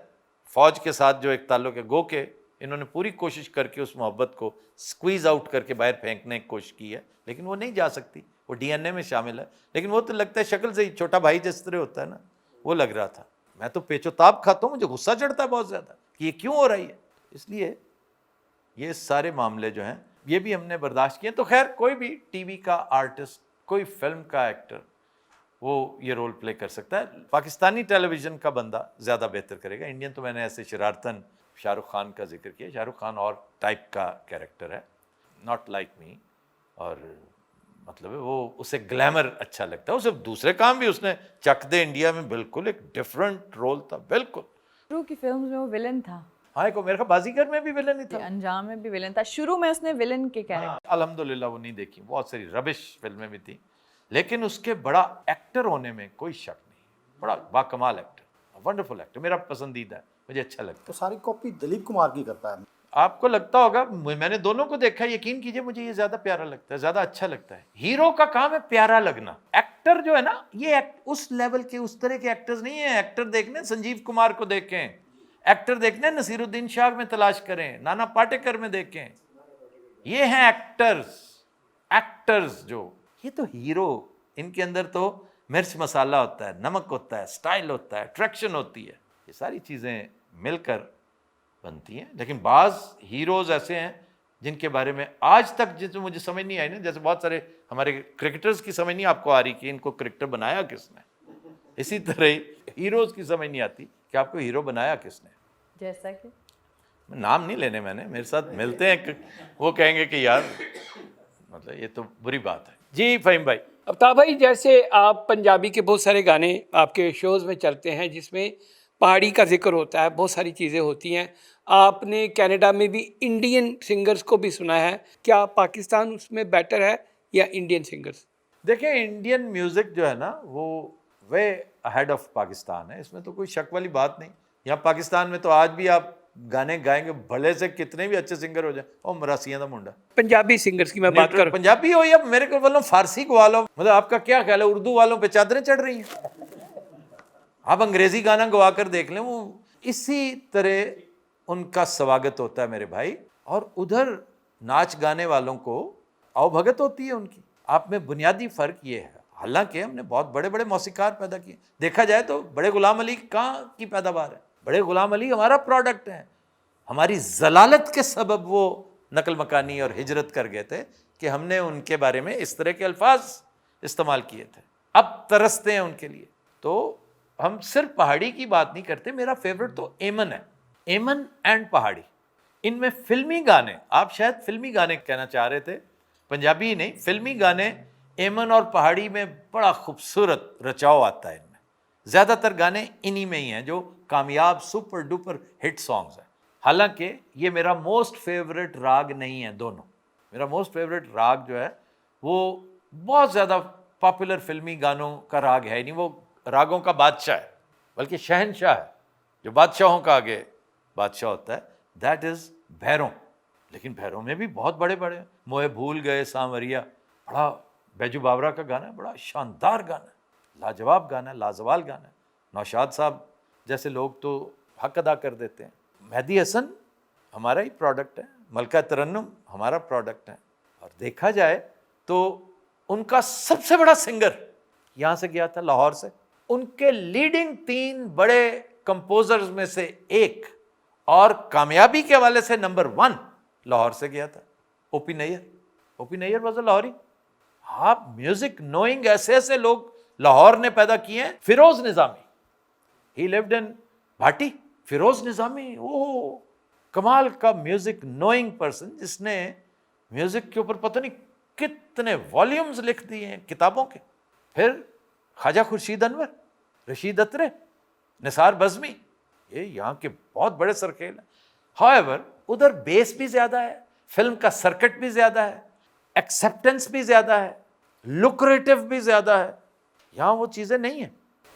فوج کے ساتھ جو ایک تعلق ہے, گو کہ انہوں نے پوری کوشش کر کے اس محبت کو سکویز آؤٹ کر کے باہر پھینکنے کی کوشش کی ہے, لیکن وہ نہیں جا سکتی, وہ ڈی این اے میں شامل ہے. لیکن وہ تو لگتا ہے شکل سے ہی چھوٹا بھائی جس طرح ہوتا ہے نا, وہ لگ رہا تھا. میں تو پیچ و تاب کھاتا ہوں, مجھے غصہ چڑھتا ہے بہت زیادہ کہ یہ کیوں ہو رہی ہے. اس لیے یہ سارے معاملے جو ہیں یہ بھی ہم نے برداشت کیے. تو خیر کوئی بھی ٹی وی کا آرٹسٹ, کوئی فلم کا ایکٹر وہ یہ رول پلے کر سکتا ہے. پاکستانی ٹیلی ویژن کا بندہ زیادہ بہتر کرے گا. انڈین تو میں نے ایسے شرارتاً شاہ رخ خان کا ذکر کیا. شاہ رخ خان اور ٹائپ کا کیریکٹر ہے, ناٹ لائک می, اور مطلب ہے وہ اسے گلیمر اچھا لگتا ہے. اسے دوسرے کام بھی اس نے چک دے انڈیا میں, بالکل ایک ڈفرینٹ رول تھا بالکل. شروع کی فلمز میں وہ ولن تھا. ہاں ایک میرے خیال بازیگر میں بھی ولن ہی تھا, انجام میں بھی ولن تھا. شروع میں اس نے ولن کے کیریکٹر, الحمدللہ وہ نہیں دیکھی, بہت ساری ربش فلمیں بھی تھیں, لیکن اس کے بڑا ایکٹر ہونے میں کوئی شک نہیں. بڑا باکمال ایکٹر, ونڈرفل ایکٹر, میرا پسندیدہ ہے, مجھے اچھا لگتا ہے. تو ساری کاپی دلیپ کمار کی کرتا ہے. آپ کو لگتا ہوگا, میں نے دونوں کو دیکھا, یقین کیجئے مجھے یہ زیادہ پیارا لگتا ہے, زیادہ اچھا لگتا ہے. ہیرو کا کام ہے پیارا لگنا, ایکٹر جو ہے نا یہ اس لیول کے اس طرح کے ایکٹرز نہیں ہیں. ایکٹر دیکھنے سنجیو کمار کو دیکھیں, ایکٹر دیکھنے نصیر الدین شاہ میں تلاش کریں, نانا پاٹیکر میں دیکھیں, یہ ہیں ایکٹرز جو. یہ تو ہیرو, ان کے اندر تو مرچ مسالہ ہوتا ہے, نمک ہوتا ہے, سٹائل ہوتا ہے, اٹریکشن ہوتی ہے, یہ ساری چیزیں مل کر بنتی ہیں. لیکن بعض ہیروز ایسے ہیں جن کے بارے میں آج تک جس مجھے سمجھ نہیں آئی نا, جیسے بہت سارے ہمارے کرکٹرز کی سمجھ نہیں آپ کو آ رہی کہ ان کو کرکٹر بنایا کس نے, اسی طرح ہی ہیروز کی سمجھ نہیں آتی کہ آپ کو ہیرو بنایا کس نے. جیسا کہ نام نہیں لینے, میں نے, میرے ساتھ ملتے ہیں وہ کہیں گے کہ یار مطلب یہ تو بری بات ہے. جی فہیم بھائی. افتاب بھائی, جیسے آپ پنجابی کے بہت سارے گانے آپ کے شوز میں چلتے ہیں جس میں پہاڑی کا ذکر ہوتا ہے, بہت ساری چیزیں ہوتی ہیں. آپ نے کینیڈا میں بھی انڈین سنگرز کو بھی سنا ہے, کیا پاکستان اس میں بیٹر ہے یا انڈین سنگرز؟ دیکھیں انڈین میوزک جو ہے نا وہ وے اہیڈ آف پاکستان ہے, اس میں تو کوئی شک والی بات نہیں. یہاں پاکستان میں تو آج بھی آپ گانے گائیں گے بھلے سے کتنے بھی اچھے سنگر ہو جائیں, اور مراسیاں دا منڈا. پنجابی سنگرز کی میں بات کروں, پنجابی ہو یا میرے کو بولوں فارسی کو والوں, مطلب آپ کا کیا خیال ہے اردو والوں پہ چادریں چڑھ رہی ہیں؟ آپ انگریزی گانا گوا کر دیکھ لیں, وہ اسی طرح ان کا سواگت ہوتا ہے میرے بھائی. اور ادھر ناچ گانے والوں کو آؤ بھگت ہوتی ہے ان کی. آپ میں بنیادی فرق یہ ہے, حالانکہ ہم نے بہت بڑے بڑے موسیقار پیدا کیے. دیکھا جائے تو بڑے غلام علی کہاں کی پیداوار ہے؟ بڑے غلام علی ہمارا پروڈکٹ ہے. ہماری ضلالت کے سبب وہ نقل مکانی اور ہجرت کر گئے تھے کہ ہم نے ان کے بارے میں اس طرح کے الفاظ استعمال کیے تھے. اب ترستے ہیں ان کے لیے. تو ہم صرف پہاڑی کی بات نہیں کرتے, میرا فیورٹ تو ایمن ہے, ایمن اینڈ پہاڑی. ان میں فلمی گانے, آپ شاید فلمی گانے کہنا چاہ رہے تھے, پنجابی ہی نہیں, فلمی گانے ایمن اور پہاڑی میں بڑا خوبصورت رچاؤ آتا ہے. ان میں زیادہ تر گانے انہی میں ہی ہیں جو کامیاب سپر ڈوپر ہٹ سانگز ہیں. حالانکہ یہ میرا موسٹ فیوریٹ راگ نہیں ہے دونوں. میرا موسٹ فیوریٹ راگ جو ہے وہ بہت زیادہ پاپولر فلمی گانوں کا راگ ہے نہیں, وہ راگوں کا بادشاہ ہے, بلکہ شہنشاہ ہے, جو بادشاہوں کا آگے بادشاہ ہوتا ہے. That is Bhairon. لیکن بھیروں میں بھی بہت بڑے بڑے ہیں. موئے بھول گئے سانوریا, بڑا بیجو بابرا کا گانا ہے, بڑا شاندار گانا ہے, لاجواب گانا ہے, لازوال گانا ہے. نوشاد صاحب جیسے لوگ تو حق ادا کر دیتے ہیں. مہدی حسن ہمارا ہی پروڈکٹ ہے, ملکہ ترنم ہمارا پروڈکٹ ہے. اور دیکھا جائے تو ان کا سب سے بڑا سنگر یہاں سے گیا تھا, لاہور سے. ان کے لیڈنگ 3 بڑے کمپوزرز میں سے ایک اور کامیابی کے حوالے سے نمبر 1 لاہور سے گیا تھا, او پی نیر. او پی نیر واز اے لاہوری. آپ میوزک نوئنگ ایسے ایسے لوگ لاہور نے پیدا کیے ہیں. فیروز نظامی, ہی لیوڈ ان بھاٹی. فیروز نظامی اوہ کمال کا میوزک نوئنگ پرسن, جس نے میوزک کے اوپر پتہ نہیں کتنے والیومز لکھ دیے ہیں کتابوں کے. پھر خواجہ خورشید انور, رشید اترے, نثار بزمی, یہ یہاں کے بہت بڑے سرکیل ہیں. ہاؤیور ادھر بیس بھی زیادہ ہے, فلم کا سرکٹ بھی زیادہ ہے, ایکسیپٹنس بھی زیادہ ہے, لکریٹو بھی زیادہ ہے. یہاں وہ چیزیں نہیں ہیں.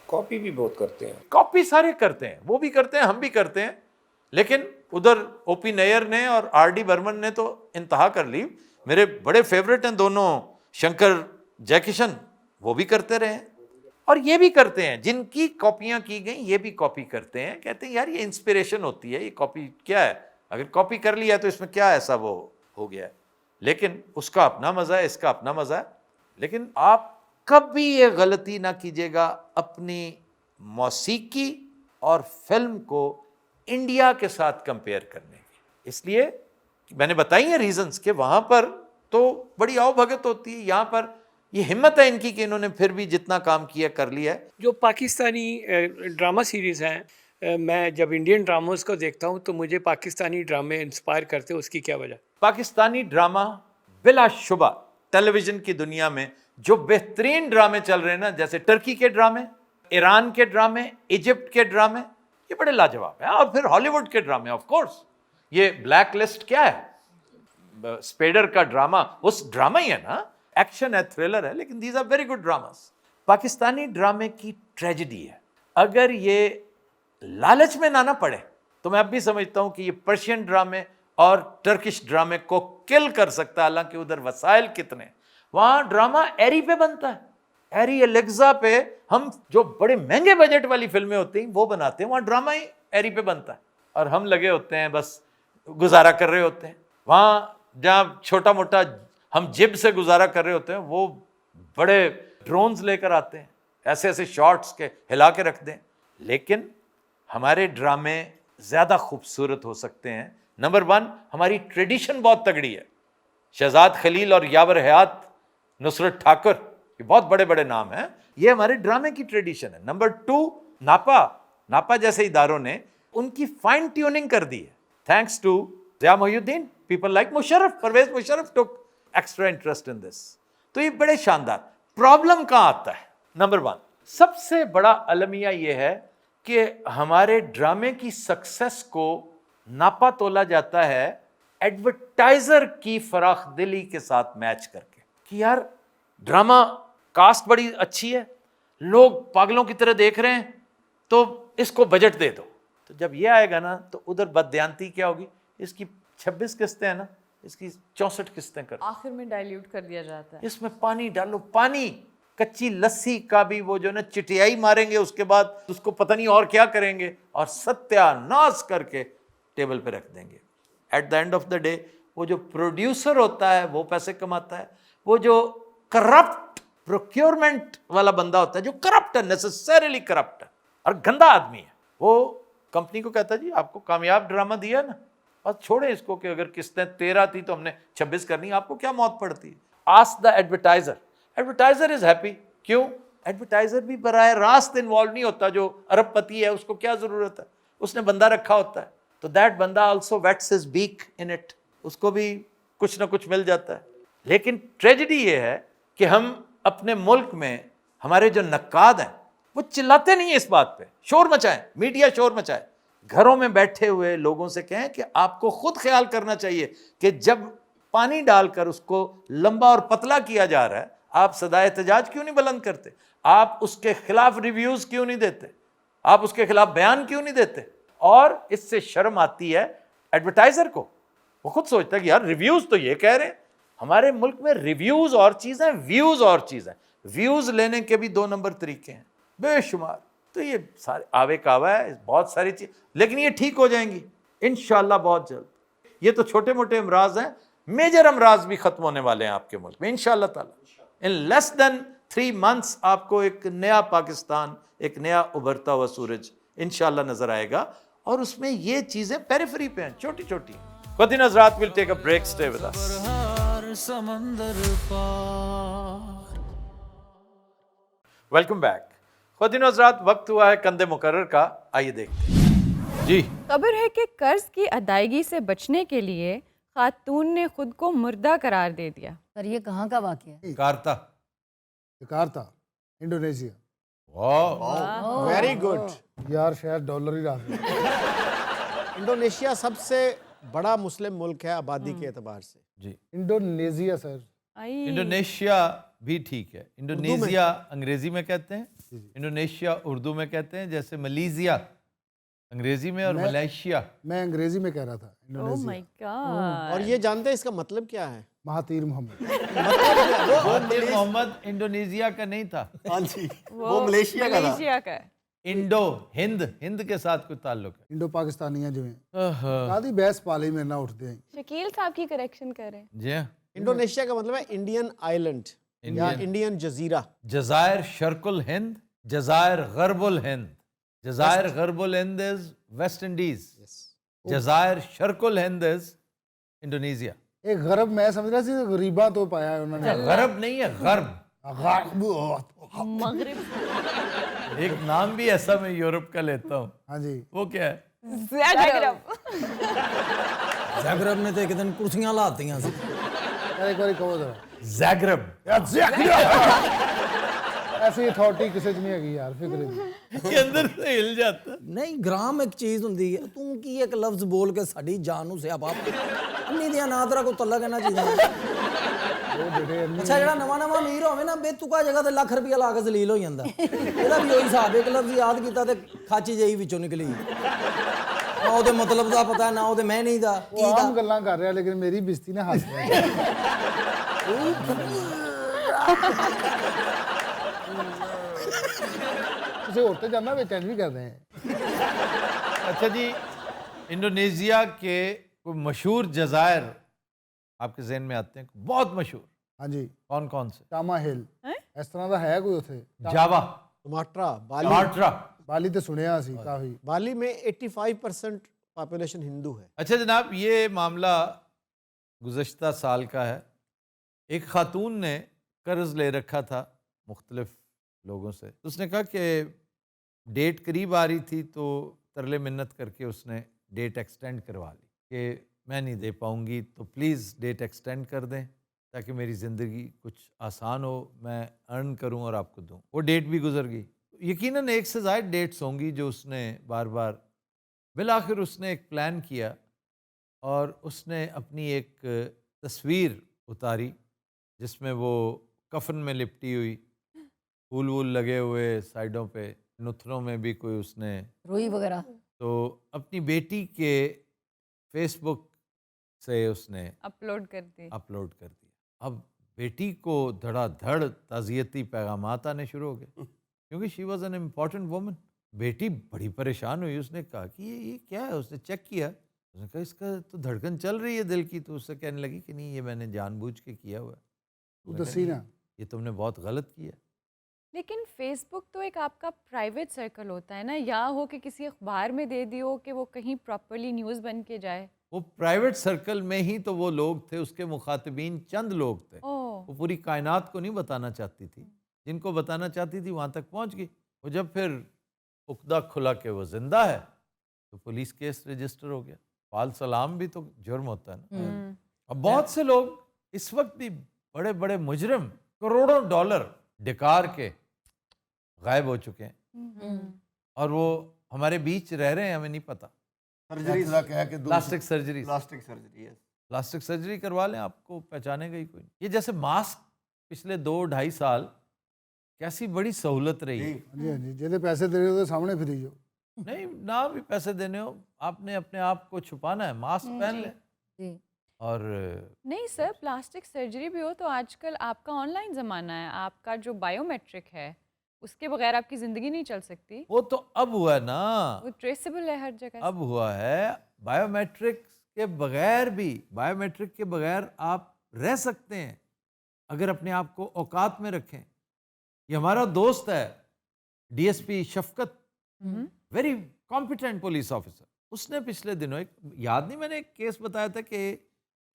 کاپی بھی بہت کرتے ہیں. کاپی سارے کرتے ہیں, وہ بھی کرتے ہیں, ہم بھی کرتے ہیں. لیکن ادھر او پی نیر نے اور آر ڈی برمن نے تو انتہا کر لی. میرے بڑے فیوریٹ ہیں دونوں, شنکر جے کشن, وہ بھی کرتے رہے ہیں. اور یہ بھی کرتے ہیں, جن کی کاپیاں کی گئیں یہ بھی کاپی کرتے ہیں. کہتے ہیں یار یہ انسپریشن ہوتی ہے, یہ کاپی کیا ہے, اگر کاپی کر لیا تو اس میں کیا ایسا وہ ہو گیا ہے. لیکن اس کا اپنا مزہ ہے, اس کا اپنا مزہ ہے. لیکن آپ کبھی یہ غلطی نہ کیجیے گا اپنی موسیقی اور فلم کو انڈیا کے ساتھ کمپیئر کرنے کی. اس لیے میں نے بتائی ہیں ریزنز کہ وہاں پر تو بڑی آؤ بھگت ہوتی ہے, یہاں پر یہ ہمت ہے ان کی کہ انہوں نے پھر بھی جتنا کام کیا کر لیا ہے. جو پاکستانی ڈرامہ سیریز ہیں, میں جب انڈین ڈراماز کو دیکھتا ہوں تو مجھے پاکستانی ڈرامے انسپائر کرتے ہیں, اس کی کیا وجہ؟ پاکستانی ڈرامہ بلا شبہ ٹیلی ویژن کی دنیا میں جو بہترین ڈرامے چل رہے ہیں نا, جیسے ٹرکی کے ڈرامے, ایران کے ڈرامے, ایجپٹ کے ڈرامے, یہ بڑے لاجواب ہیں. اور پھر ہالی ووڈ کے ڈرامے, آف کورس یہ بلیک لسٹ کیا ہے, اسپیڈر کا ڈرامہ, اس ڈرامہ ہی ہے نا, ایکشن ہے, تھرلر ہے, لیکن these are very good dramas. Pakistani ڈرامے کی ٹریجڈی ہے, اگر یہ لالچ میں نہ پڑے تو میں اب بھی سمجھتا ہوں کہ یہ پرشین ڈرامے اور ٹرکش ڈرامے کو کل کر سکتا ہے. حالانکہ ادھر وسائل کتنے, وہاں ڈرامہ ایری پہ بنتا ہے, ایری الیگزا پہ. ہم جو بڑے مہنگے بجٹ والی فلمیں ہوتی ہیں وہ بناتے ہیں, وہاں ڈرامہ ہی ایری پہ بنتا ہے, اور ہم لگے ہوتے ہیں بس گزارا کر رہے ہوتے ہیں. وہاں جہاں چھوٹا موٹا ہم جب سے گزارا کر رہے ہوتے ہیں, وہ بڑے ڈرونز لے کر آتے ہیں, ایسے ایسے شارٹس کے ہلا کے رکھ دیں. لیکن ہمارے ڈرامے زیادہ خوبصورت ہو سکتے ہیں. نمبر 1 ہماری ٹریڈیشن بہت تگڑی ہے. شہزاد خلیل اور یاور حیات, نصرت ٹھاکر, یہ بہت بڑے بڑے نام ہیں, یہ ہمارے ڈرامے کی ٹریڈیشن ہے. نمبر 2 ناپا جیسے اداروں نے ان کی فائن ٹیوننگ کر دی ہے, thanks to Zia Mohi Uddin. People like Musharraf, Pervez Musharraf ٹوک ایکسٹرا انٹرسٹ ان دس. تو یہ بڑے شاندار. پرابلم کہاں آتا ہے؟ نمبر 1 سب سے بڑا المیہ یہ ہے کہ ہمارے ڈرامے کی سکسس کو ناپا تولا جاتا ہے ایڈورٹائزر کی فراخ دلی کے ساتھ میچ کر کے, کہ یار ڈرامہ کاسٹ بڑی اچھی ہے, لوگ پاگلوں کی طرح دیکھ رہے ہیں, تو اس کو بجٹ دے دو. تو جب یہ آئے گا نا تو ادھر بددیانتی کیا ہوگی, اس کی 26 قسطیں ہیں نا, اس کی 64 قسطیں کر, آخر میں ڈائلیوٹ کر دیا جاتا ہے. اس میں پانی ڈالو, پانی, کچی لسی کا بھی وہ جو نا چٹیائی ماریں گے, اس کے بعد اس کو پتہ نہیں اور کیا کریں گے, اور ستیہ ناس کر کے ٹیبل پہ رکھ دیں گے. At the end of the day وہ جو پروڈیوسر ہوتا ہے وہ پیسے کماتا ہے, وہ جو کرپٹ پروکیورمنٹ والا بندہ ہوتا ہے, جو کرپٹ ہے, نیسسریلی کرپٹ ہے اور گندا آدمی ہے, وہ کمپنی کو کہتا ہے جی آپ کو کامیاب ڈرامہ دیا نا, اور چھوڑیں اس کو کہ اگر قسطیں 13 تھی تو ہم نے 26 کرنی, آپ کو کیا موت پڑتی ہے. Ask the advertiser. Advertiser is happy. کیوں؟ ایڈورٹائزر بھی براہ راست انوالو نہیں ہوتا, جو ارب پتی ہے اس کو کیا ضرورت ہے, اس نے بندہ رکھا ہوتا ہے, تو دیٹ بندہ also waits his back in it, اس کو بھی کچھ نہ کچھ مل جاتا ہے. لیکن ٹریجڈی یہ ہے کہ ہم اپنے ملک میں ہمارے جو نقاد ہیں وہ چلاتے نہیں ہیں اس بات پہ, شور مچائیں, میڈیا شور مچائے. گھروں میں بیٹھے ہوئے لوگوں سے کہیں کہ آپ کو خود خیال کرنا چاہیے کہ جب پانی ڈال کر اس کو لمبا اور پتلا کیا جا رہا ہے, آپ صدائے احتجاج کیوں نہیں بلند کرتے, آپ اس کے خلاف ریویوز کیوں نہیں دیتے, آپ اس کے خلاف بیان کیوں نہیں دیتے. اور اس سے شرم آتی ہے ایڈورٹائزر کو. وہ خود سوچتا ہے کہ یار ریویوز تو یہ کہہ رہے ہیں. ہمارے ملک میں ریویوز اور چیز ہیں, ویوز اور چیز ہیں. ویوز لینے کے بھی 2 نمبر طریقے ہیں بے شمار. تو یہ سارے آوے کعوہ ہے, بہت ساری چیز, لیکن یہ ٹھیک ہو جائیں گی انشاءاللہ بہت جلد. یہ تو چھوٹے موٹے امراض ہیں, میجر امراض بھی ختم ہونے والے ہیں آپ کے ملک میں انشاءاللہ تعالی. ان لیس دین 3 months آپ کو ایک نیا پاکستان, ایک نیا ابھرتا ہوا سورج انشاءاللہ نظر آئے گا, اور اس میں یہ چیزیں پیریفری پہ ہیں, چھوٹی چھوٹی. خواتین حضرات, we'll take a break, stay with us. ہر سمندر پار. Welcome back. خواتین حضرات, وقت ہوا ہے کندھے مقرر کا, آئیے دیکھتے ہیں. جی خبر ہے کہ قرض کی ادائیگی سے بچنے کے لیے خاتون نے خود کو مردہ قرار دے دیا. پر یہ کہاں کا واقعہ ہے؟ کارتا. Jakarta Indonesia. Very good. یار شاید ڈالر ہی رہا. انڈونیشیا سب سے بڑا مسلم ملک ہے آبادی کے اعتبار سے. جی انڈونیزیا سر. انڈونیشیا بھی ٹھیک ہے. انڈونیزیا انگریزی میں کہتے ہیں, انڈونیشیا اردو میں کہتے ہیں, جیسے ملیزیا انگریزی میں اور ملیشیا. میں انگریزی میں کہہ رہا تھا Oh انڈونیشیا. my God. اور یہ جانتے ہیں اس کا مطلب کیا ہے؟ Mahathir Mohamad. Mahathir Mohamad Indonesia کا نہیں تھا, ہاں جی, وہ ملیشیا کا تھا. ملیشیا کا ہے. انڈو ہند, ہند کے ساتھ کوئی تعلق ہے. انڈو پاکستانیاں جو ہیں آدھی بحث پالے میں نہ اٹھتے ہیں. شکیل صاحب کی کریکشن کر رہے ہیں. جی ہاں, انڈونیشیا کا مطلب ہے انڈین آئی لینڈ یا انڈین جزیرہ. جزائر شرق الہند, جزائر غرب الہند. جزائر غرب الہند از ویسٹ انڈیز, جزائر شرق الہند از انڈونیزیا. ایک غرب میں سمجھ رہا سی غریباں تو پایا ہے انہوں نے. غرب نہیں ہے, غرب. مغرب. ایک نام بھی ایسا میں یورپ کا لیتا ہوں. ہاں جی, وہ کیا ہے؟ زیگرب. زیگرب نے تو ایک دن کرسیاں لاتیاں سی. ایک بار کہو ذرا. زیگرب. ایسی اتھارٹی کسی چ نہیں ہے یار, فکر کے اندر سے ہل جاتا. نہیں, گرام ایک چیز ہوندی ہے. تو کی ایک لفظ بول کے ساڈی جان نو سیاپا انہی دیاں نادرا کو تعلق ہے نا چیزاں. اچھا جڑا نواں نواں امیر ہوے نا, بے تکا جگہ تے لاکھ روپیہ لا کے ذلیل ہو جاندا. ਇਹਦਾ بھی وہی حساب, ایک لفظ یاد کیتا تے کھاچی جئی وچوں نکلی, نہ ਉਹਦੇ مطلب دا پتہ, نہ ਉਹਦੇ معنی دا. وہ عام گلاں کر رہا, لیکن میری بےزتی نہ ہنس رہا. اسے عورتیں جانا بے چین بھی کر رہے ہیں. اچھا جی, انڈونیزیا کے کوئی مشہور جزائر آپ کے ذہن میں آتے ہیں, بہت مشہور؟ ہاں جی, کون کون سے؟ ٹاما ہل اس طرح دا ہے کوئی اتنے. جاوا, سماٹرا, بالی. سماٹرا. بالی تو سنیا سی کافی. بالی میں 85% پاپولیشن ہندو ہے. اچھا جناب, یہ معاملہ گزشتہ سال کا ہے. ایک خاتون نے قرض لے رکھا تھا مختلف لوگوں سے. اس نے کہا کہ ڈیٹ قریب آ رہی تھی تو ترلے منت کر کے اس نے ڈیٹ ایکسٹینڈ کروا لی کہ میں نہیں دے پاؤں گی تو پلیز ڈیٹ ایکسٹینڈ کر دیں تاکہ میری زندگی کچھ آسان ہو, میں ارن کروں اور آپ کو دوں. وہ ڈیٹ بھی گزر گئی. یقیناً 1 سے زائد ڈیٹس ہوں گی جو اس نے بار بار. بالآخر اس نے ایک پلان کیا اور اس نے اپنی ایک تصویر اتاری جس میں وہ کفن میں لپٹی ہوئی, پھول وول لگے ہوئے سائڈوں پہ, نتھنوں میں بھی کوئی اس نے روئی وغیرہ. تو اپنی بیٹی کے فیس بک سے اس نے اپلوڈ کر دی. اب بیٹی کو دھڑا دھڑ تعزیتی پیغامات آنے شروع ہو گئے کیونکہ she was an important woman. بیٹی بڑی پریشان ہوئی. اس نے کہا کہ یہ کیا ہے. اس نے چیک کیا, اس نے کہا اس کا تو دھڑکن چل رہی ہے دل کی. تو اس سے کہنے لگی کہ نہیں, یہ میں نے جان بوجھ کے کیا ہوا ہے, یہ تم نے بہت غلط کیا. لیکن فیس بک تو ایک آپ کا پرائیویٹ سرکل ہوتا ہے نا, یا ہو کہ کسی اخبار میں دے دی ہو کہ وہ کہیں پراپرلی نیوز بن کے جائے. وہ پرائیویٹ سرکل میں ہی تو وہ لوگ تھے, اس کے مخاطبین چند لوگ تھے. وہ پوری کائنات کو نہیں بتانا چاہتی تھی. جن کو بتانا چاہتی تھی وہاں تک پہنچ گئی. وہ جب پھر عقدہ کھلا کہ وہ زندہ ہے تو پولیس کیس رجسٹر ہو گیا. فالس الارم بھی تو جرم ہوتا ہے نا. اب بہت سے لوگ اس وقت بھی بڑے بڑے مجرم کروڑوں ڈالر ڈکار کے غائب ہو چکے ہیں اور وہ ہمارے بیچ رہ رہے ہیں, ہمیں نہیں پتہ. پلاسٹک سرجری کروا لیں, آپ کو پہچانے گا ہی کوئی. یہ جیسے ماسک پچھلے 2-2.5 سال کیسی بڑی سہولت رہی ہے. جی جی, جہاں پیسے دے رہے ہو سامنے پھری جو. نہیں نہ بھی پیسے دینے ہو آپ نے اپنے آپ کو چھپانا ہے، ماسک پہن لیں جی اور نہیں سر، پلاسٹک سرجری بھی ہو تو آج کل آپ کا آن لائن زمانہ ہے، آپ کا جو بائیو میٹرک ہے اس کے بغیر آپ کی زندگی نہیں چل سکتی، وہ تو اب ہوا ہے نا، وہ ٹریسیبل ہے ہر جگہ اب ہوا ہے بائیو میٹرک کے بغیر بھی، بائیو میٹرک کے بغیر آپ رہ سکتے ہیں اگر اپنے آپ کو اوقات میں رکھیں. یہ ہمارا دوست ہے ڈی ایس پی شفقت، ویری کمپیٹنٹ پولیس آفیسر، اس نے پچھلے دنوں ایک یاد نہیں میں نے ایک کیس بتایا تھا کہ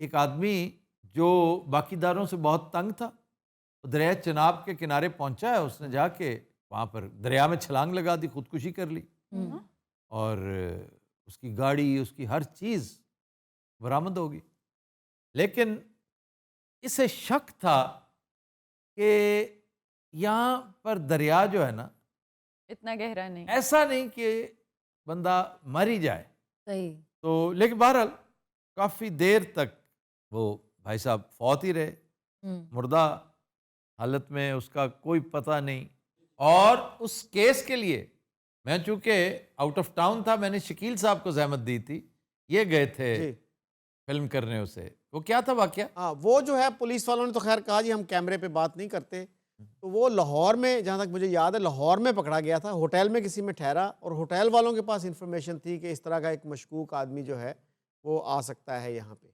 ایک آدمی جو باقی داروں سے بہت تنگ تھا، دریا چناب کے کنارے پہنچا ہے، اس نے جا کے وہاں پر دریا میں چھلانگ لگا دی، خودکشی کر لی اور اس کی گاڑی اس کی ہر چیز برآمد ہوگی. لیکن اسے شک تھا کہ یہاں پر دریا جو ہے نا اتنا گہرا نہیں. ایسا نہیں کہ بندہ مر ہی جائے. صحیح. تو لیکن بہرحال کافی دیر تک وہ بھائی صاحب فوت ہی رہے، مردہ حالت میں، اس کا کوئی پتہ نہیں. اور اس کیس کے لیے میں چونکہ آؤٹ آف ٹاؤن تھا، میں نے شکیل صاحب کو زحمت دی تھی، یہ گئے تھے فلم کرنے اسے. وہ کیا تھا واقعہ؟ ہاں وہ جو ہے پولیس والوں نے تو خیر کہا جی ہم کیمرے پہ بات نہیں کرتے، تو وہ لاہور میں جہاں تک مجھے یاد ہے لاہور میں پکڑا گیا تھا، ہوٹل میں کسی میں ٹھہرا، اور ہوٹل والوں کے پاس انفارمیشن تھی کہ اس طرح کا ایک مشکوک آدمی جو ہے وہ آ سکتا ہے یہاں پہ،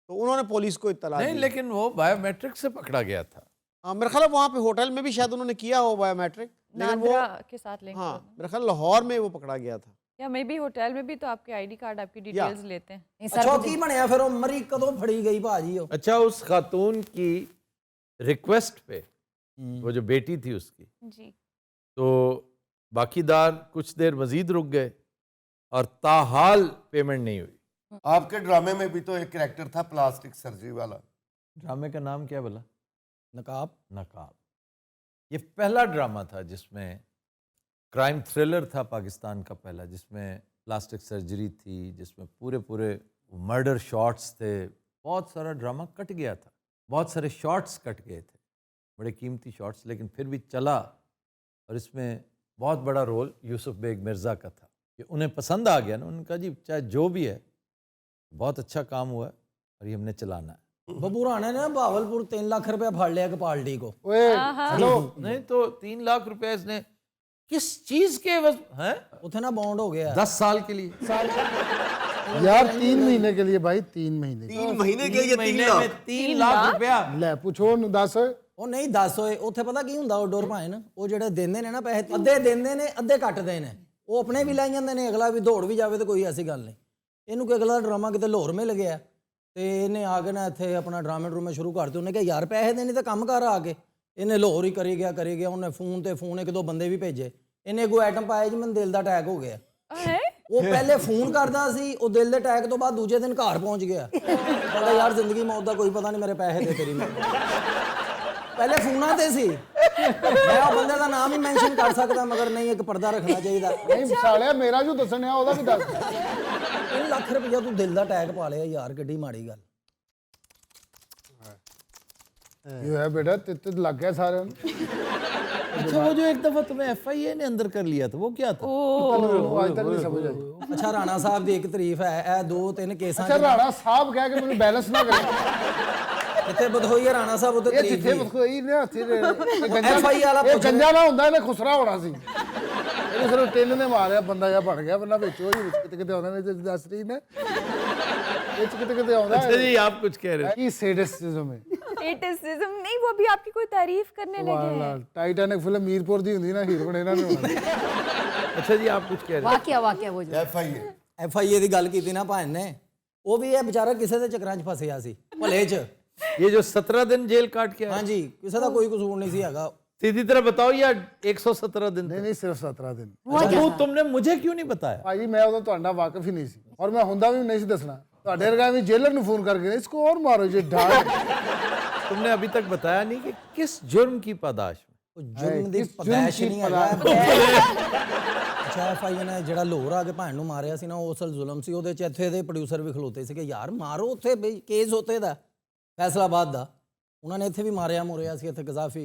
تو انہوں نے پولیس کو اطلاع نہیں دی. لیکن وہ بایو میٹرک سے پکڑا گیا تھا. ہاں میرا خیال ہے وہاں پہ ہوٹل میں بھی شاید انہوں نے کیا ہو بایو میٹرک، لیکن وہ نادرا کے ساتھ لنک ہاں میرا خیال لاہور میں وہ پکڑا گیا تھا. یا مے بی ہوٹل میں بھی تو آپ کے آئی ڈی کارڈ آپ کی ڈیٹیلز لیتے ہیں. اچھا کی بنیا پھر وہ مری کدوں پھڑی گئی بھاجی؟ اچھا اس خاتون کی ریکویسٹ پہ وہ جو بیٹی تھی اس کی، جی تو باقی دار کچھ دیر مزید رک گئے اور تاحال پیمنٹ نہیں ہوئی. آپ کے ڈرامے میں بھی تو ایک کریکٹر تھا پلاسٹک سرجری والا. ڈرامے کا نام کیا بولا؟ نقاب. نقاب. یہ پہلا ڈرامہ تھا جس میں کرائم تھرلر تھا، پاکستان کا پہلا، جس میں پلاسٹک سرجری تھی، جس میں پورے مرڈر شارٹس تھے. بہت سارا ڈرامہ کٹ گیا تھا، بہت سارے شارٹس کٹ گئے تھے، بڑے قیمتی شارٹس، لیکن پھر بھی چلا. اور اس میں بہت بڑا رول یوسف بیگ مرزا کا تھا کہ انہیں پسند آ گیا نا، انہوں نے کہا جی چاہے جو بھی ہے بہت اچھا کام ہوا ہے اور یہ ہم نے چلانا ہے. ببو رانا نے بہاولپور 3 لاکھ روپے پھاڑ لیا کہ پارٹی کو. نہیں تو 3 لاکھ روپے اس نے کس چیز کے ہیں اتنے نا بانڈ ہو گیا 10 سال کے لیے یار 3 مہینے کے لیے بھائی 3 مہینے 3 مہینے کے لیے 3 لاکھ روپیہ. ਲੈ ਪੁੱਛੋ ਉਹਨੂੰ ਦੱਸ. ਉਹ ਨਹੀਂ 10 ਹੋਏ ਉੱਥੇ ਪਤਾ ਕੀ ਹੁੰਦਾ ਉਹ ਡੋਰ ਭਾਏ ਨਾ, ਉਹ ਜਿਹੜੇ ਦਿੰਦੇ ਨੇ ਨਾ ਪੈਸੇ ਅੱਧੇ ਦਿੰਦੇ ਨੇ ਅੱਧੇ ਕੱਟਦੇ ਨੇ, ਉਹ ਆਪਣੇ ਵੀ ਲੈ ਜਾਂਦੇ ਨੇ, ਅਗਲਾ ਵੀ ਦੌੜ ਵੀ ਜਾਵੇ ਤੇ ਕੋਈ ਐਸੀ ਗੱਲ ਨਹੀਂ. ਇਹਨੂੰ ਕੋਈ ਅਗਲਾ ਡਰਾਮਾ ਕਿਤੇ ਲਾਹੌਰ ਮੇ ਲੱਗਿਆ ਤੇ ਇਹਨੇ ਆ ਕੇ ਨਾ ਇੱਥੇ ਆਪਣਾ ਡਰਾਮੇ ਸ਼ੁਰੂ ਕਰਤੇ. ਉਹਨੇ ਕਿਹਾ ਯਾਰ ਪੈਸੇ ਦੇਣੇ ਤਾਂ ਕੰਮ ਕਰ ਆ ਕੇ, ਇਹਨੇ ਲਾਹੌਰ ਹੀ ਕਰੀ ਗਿਆ ਉਹਨੇ ਫੋਨ ਤੇ ਫੋਨ 1-2 ਬੰਦੇ ਵੀ ਭੇਜੇ. ਇਹਨੇ ਕੋਈ ਆਈਟਮ ਪਾਇਆ ਜੀ ਮੈਨੂੰ ਦਿਲ ਦਾ ਅਟੈਕ ਹੋ ਗਿਆ. ਉਹ ਪਹਿਲੇ ਫੋਨ ਕਰਦਾ ਸੀ, ਉਹ ਦਿਲ ਦੇ ਅਟੈਕ ਤੋਂ ਬਾਅਦ ਦੂਜੇ ਦਿਨ ਘਰ ਪਹੁੰਚ ਗਿਆ. ਕਹਿੰਦਾ ਯਾਰ ਜ਼ਿੰਦਗੀ ਮੌਤ ਦਾ ਕੋਈ ਪਤਾ ਨਹੀਂ, ਮੇਰੇ ਪੈਸੇ ਦੇ ਤੇਰੀ ਮੈਂ ਪਹਿਲੇ ਫੋਨਾਂ ਤੇ ਸੀ. ਮੈਂ ਉਹ ਬੰਦੇ ਦਾ ਨਾਮ ਹੀ ਮੈਂਸ਼ਨ ਕਰ ਸਕਦਾ ਮਗਰ ਨਹੀਂ, ਇੱਕ ਪਰਦਾ ਰੱਖਣਾ ਚਾਹੀਦਾ. ਨਹੀਂ ਸਾਲਿਆ ਮੇਰਾ ਜੋ ਦੱਸਣਿਆ ਉਹਦਾ ਵੀ ਦੱਸ. 3 ਲੱਖ ਰੁਪਇਆ ਤੂੰ ਦਿਲ ਦਾ ਅਟੈਕ ਪਾ ਲਿਆ ਯਾਰ, ਕਿੱਡੀ ਮਾੜੀ ਗੱਲ. ਇਹ ਹੈ ਬੇਟਾ ਤਿੱਤ ਲੱਗ ਗਿਆ ਸਾਰਿਆਂ ਨੂੰ. اچھا وہ جو ایک دفعہ تمہیں FIA نے اندر کر لیا تھا وہ کیا تھا؟ ਅੱਜ ਤੱਕ ਨਹੀਂ ਸਮਝ ਆਈ. ਅੱਛਾ ਰਾਣਾ ਸਾਹਿਬ ਦੀ ਇੱਕ ਤਾਰੀਫ ਹੈ, ਇਹ 2-3 ਕੇਸਾਂ ਅੱਛਾ ਰਾਣਾ ਸਾਹਿਬ ਕਹਿ ਕੇ ਮੈਨੂੰ ਬੈਲੈਂਸ ਨਾ ਕਰੇ. ਜਿੱਥੇ ਬਦਹੋਈ ਹੈ ਰਾਣਾ ਸਾਹਿਬ ਉੱਥੇ ਇਹ ਤਾਰੀਫ ਜਿੱਥੇ ਦੀ. ਕੋਈ ਨਾ ਉੱਥੇ FI ਵਾਲਾ ਇਹ ਗੰਜਾ ਨਾ ਹੁੰਦਾ ਇਹਨੇ ਖੁਸਰਾ ਹੋਣਾ ਸੀ. ਇਹਨੇ ਸਿਰਫ 3 ਨੇ ਮਾਰਿਆ, ਬੰਦਾ ਜਿਹਾ ਬਣ ਗਿਆ, ਬੰਦਾ ਵਿੱਚ ਉਹ ਕਿਤੇ ਆਉਂਦਾ ਨੇ ਦੱਸ ਰਹੀ ਨੇ ਵਿੱਚ ਕਿਤੇ ਆਉਂਦਾ. اچھا جی آپ کچھ کہہ رہے ਕੀ ਸੈਡਿਸਟਿਜ਼ਮ ہے. ایٹسزم نہیں, وہ بھی آپ کی کوئی تعریف کرنے لگے ہیں. ਟਾਈਟੈਨਿਕ ਫਿਲਮ ਮੀਰਪੁਰ ਦੀ ਹੁੰਦੀ ਨਾ, ਹੀਰੋ ਬਣੇ ਇਹਨਾਂ ਨੇ ਹੋਣਾ. اچھا جی آپ کچھ کہہ رہے واقعہ وہ جو FIA ਦੀ ਗੱਲ ਕੀਤੀ ਨਾ ਭਾਣ ਨੇ, ਉਹ ਵੀ ਇਹ ਵਿਚਾਰਾ ਕਿਸੇ ਦੇ ਚੱਕਰਾਂ 'ਚ ਫਸਿਆ ਸੀ ਭਲੇ 'ਚ. یہ جو 17 دن جیل کاٹ کے ਹਾਂਜੀ ਕਿਸੇ ਦਾ ਕੋਈ ਕਸੂਰ ਨਹੀਂ ਸੀ ਹੈਗਾ. سیدھی طرح بتاؤ یا 117 دن؟ ਨਹੀਂ ਸਿਰਫ 17 ਦਿਨ. وہ تم نے مجھے کیوں نہیں بتایا؟ ਭਾਜੀ ਮੈਂ ਉਦੋਂ ਤੁਹਾਡਾ ਵਾਕਿਫ ਹੀ ਨਹੀਂ ਸੀ, ਔਰ ਮੈਂ ਹੁੰਦਾ ਵੀ ਨਹੀਂ ਸੀ ਦੱਸਣਾ. ਤੁਹਾਡੇ ਵਰਗਾ ਵੀ ਜੇਲਰ ਨੂੰ ਫੋਨ ਕਰਕੇ ਇਸਕੋ ਔਰ ਮਾਰੋ ਜੀ ਢਾਲ. تم نے ابھی تک بتایا نہیں کہ کس جرم کی پاداش میں؟ ਜੁਰਮ ਦੀ ਪਦਾਇਸ਼ ਨਹੀਂ ਹੈਗਾ. ਅੱਛਾ FIA ਨੇ ਜਿਹੜਾ ਲਾਹੌਰ ਆ ਕੇ ਭਾਣ ਨੂੰ ਮਾਰਿਆ ਸੀ ਨਾ, ਉਹ ਅਸਲ ਜ਼ੁਲਮ ਸੀ. ਉਹਦੇ 'ਚ ਇੱਥੇ ਦੇ ਪ੍ਰੋਡਿਊਸਰ ਵੀ ਖਲੋਤੇ ਸੀ ਕਿ ਯਾਰ ਮਾਰੋ ਉੱਥੇ ਬਈ ਕੇਸ ਉੱਥੇ ਦਾ ਫੈਸਲਾਬਾਦ ਦਾ. ਉਹਨਾਂ ਨੇ ਇੱਥੇ ਵੀ ਮਾਰਿਆ ਮੁਰਿਆ ਸੀ ਇੱਥੇ ਗਜ਼ਾਫੀ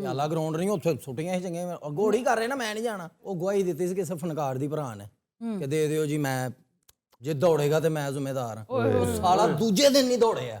ਪਿਆਲਾ ਗਰਾਊਂਡ ਨਹੀਂ ਉੱਥੇ ਸੁੱਟੀਆਂ ਸੀ ਚੰਗੇ ਅਗੋੜੀ ਕਰ ਰਹੇ ਨਾ ਮੈਂ ਨਹੀਂ ਜਾਣਾ ਉਹ ਗਵਾਹੀ ਦਿੱਤੀ ਸੀ ਕਿਸੇ ਫਨਕਾਰ ਦੀ ਭਰਾ ਨੇ ਕਿ ਦੇ ਦਿਓ ਜੀ ਮੈਂ ਜੇ ਦੌੜੇਗਾ ਤੇ ਮੈਂ ਜ਼ਿੰਮੇਦਾਰ ਹਾਂ ਉਹ ਸਾਲਾ ਦੂਜੇ ਦਿਨ ਨਹੀਂ ਦੌੜਿਆ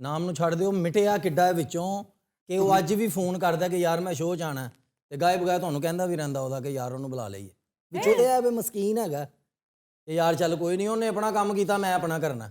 ਨਾਮ ਨੂੰ ਛੱਡ ਦਿਓ ਮਿਟਿਆ ਕਿੱਡਾ ਹੈ ਵਿੱਚੋਂ ਕਿ ਉਹ ਅੱਜ ਵੀ ਫੋਨ ਕਰਦਾ ਕਿ ਯਾਰ ਮੈਂ ਸ਼ੋਅ 'ਚ ਆਉਣਾ ਤੇ ਗਾਇਬ ਗਾਇਬ ਤੁਹਾਨੂੰ ਕਹਿੰਦਾ ਵੀ ਰਹਿੰਦਾ ਉਹਦਾ ਕਿ ਯਾਰ ਉਹਨੂੰ ਬੁਲਾ ਲਈਏ ਵਿੱਚੋਂ ਤੇ ਆ ਵੀ ਮਸਕੀਨ ਹੈਗਾ ਕਿ ਯਾਰ ਚੱਲ ਕੋਈ ਨਹੀਂ ਉਹਨੇ ਆਪਣਾ ਕੰਮ ਕੀਤਾ ਮੈਂ ਆਪਣਾ ਕਰਨਾ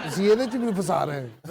ਤੁਸੀਂ ਇਹਦੇ ਚ ਵੀ ਫਸਾ ਰਹੇ ਹੋ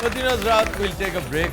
Khwateen Hazrat, we'll take a break.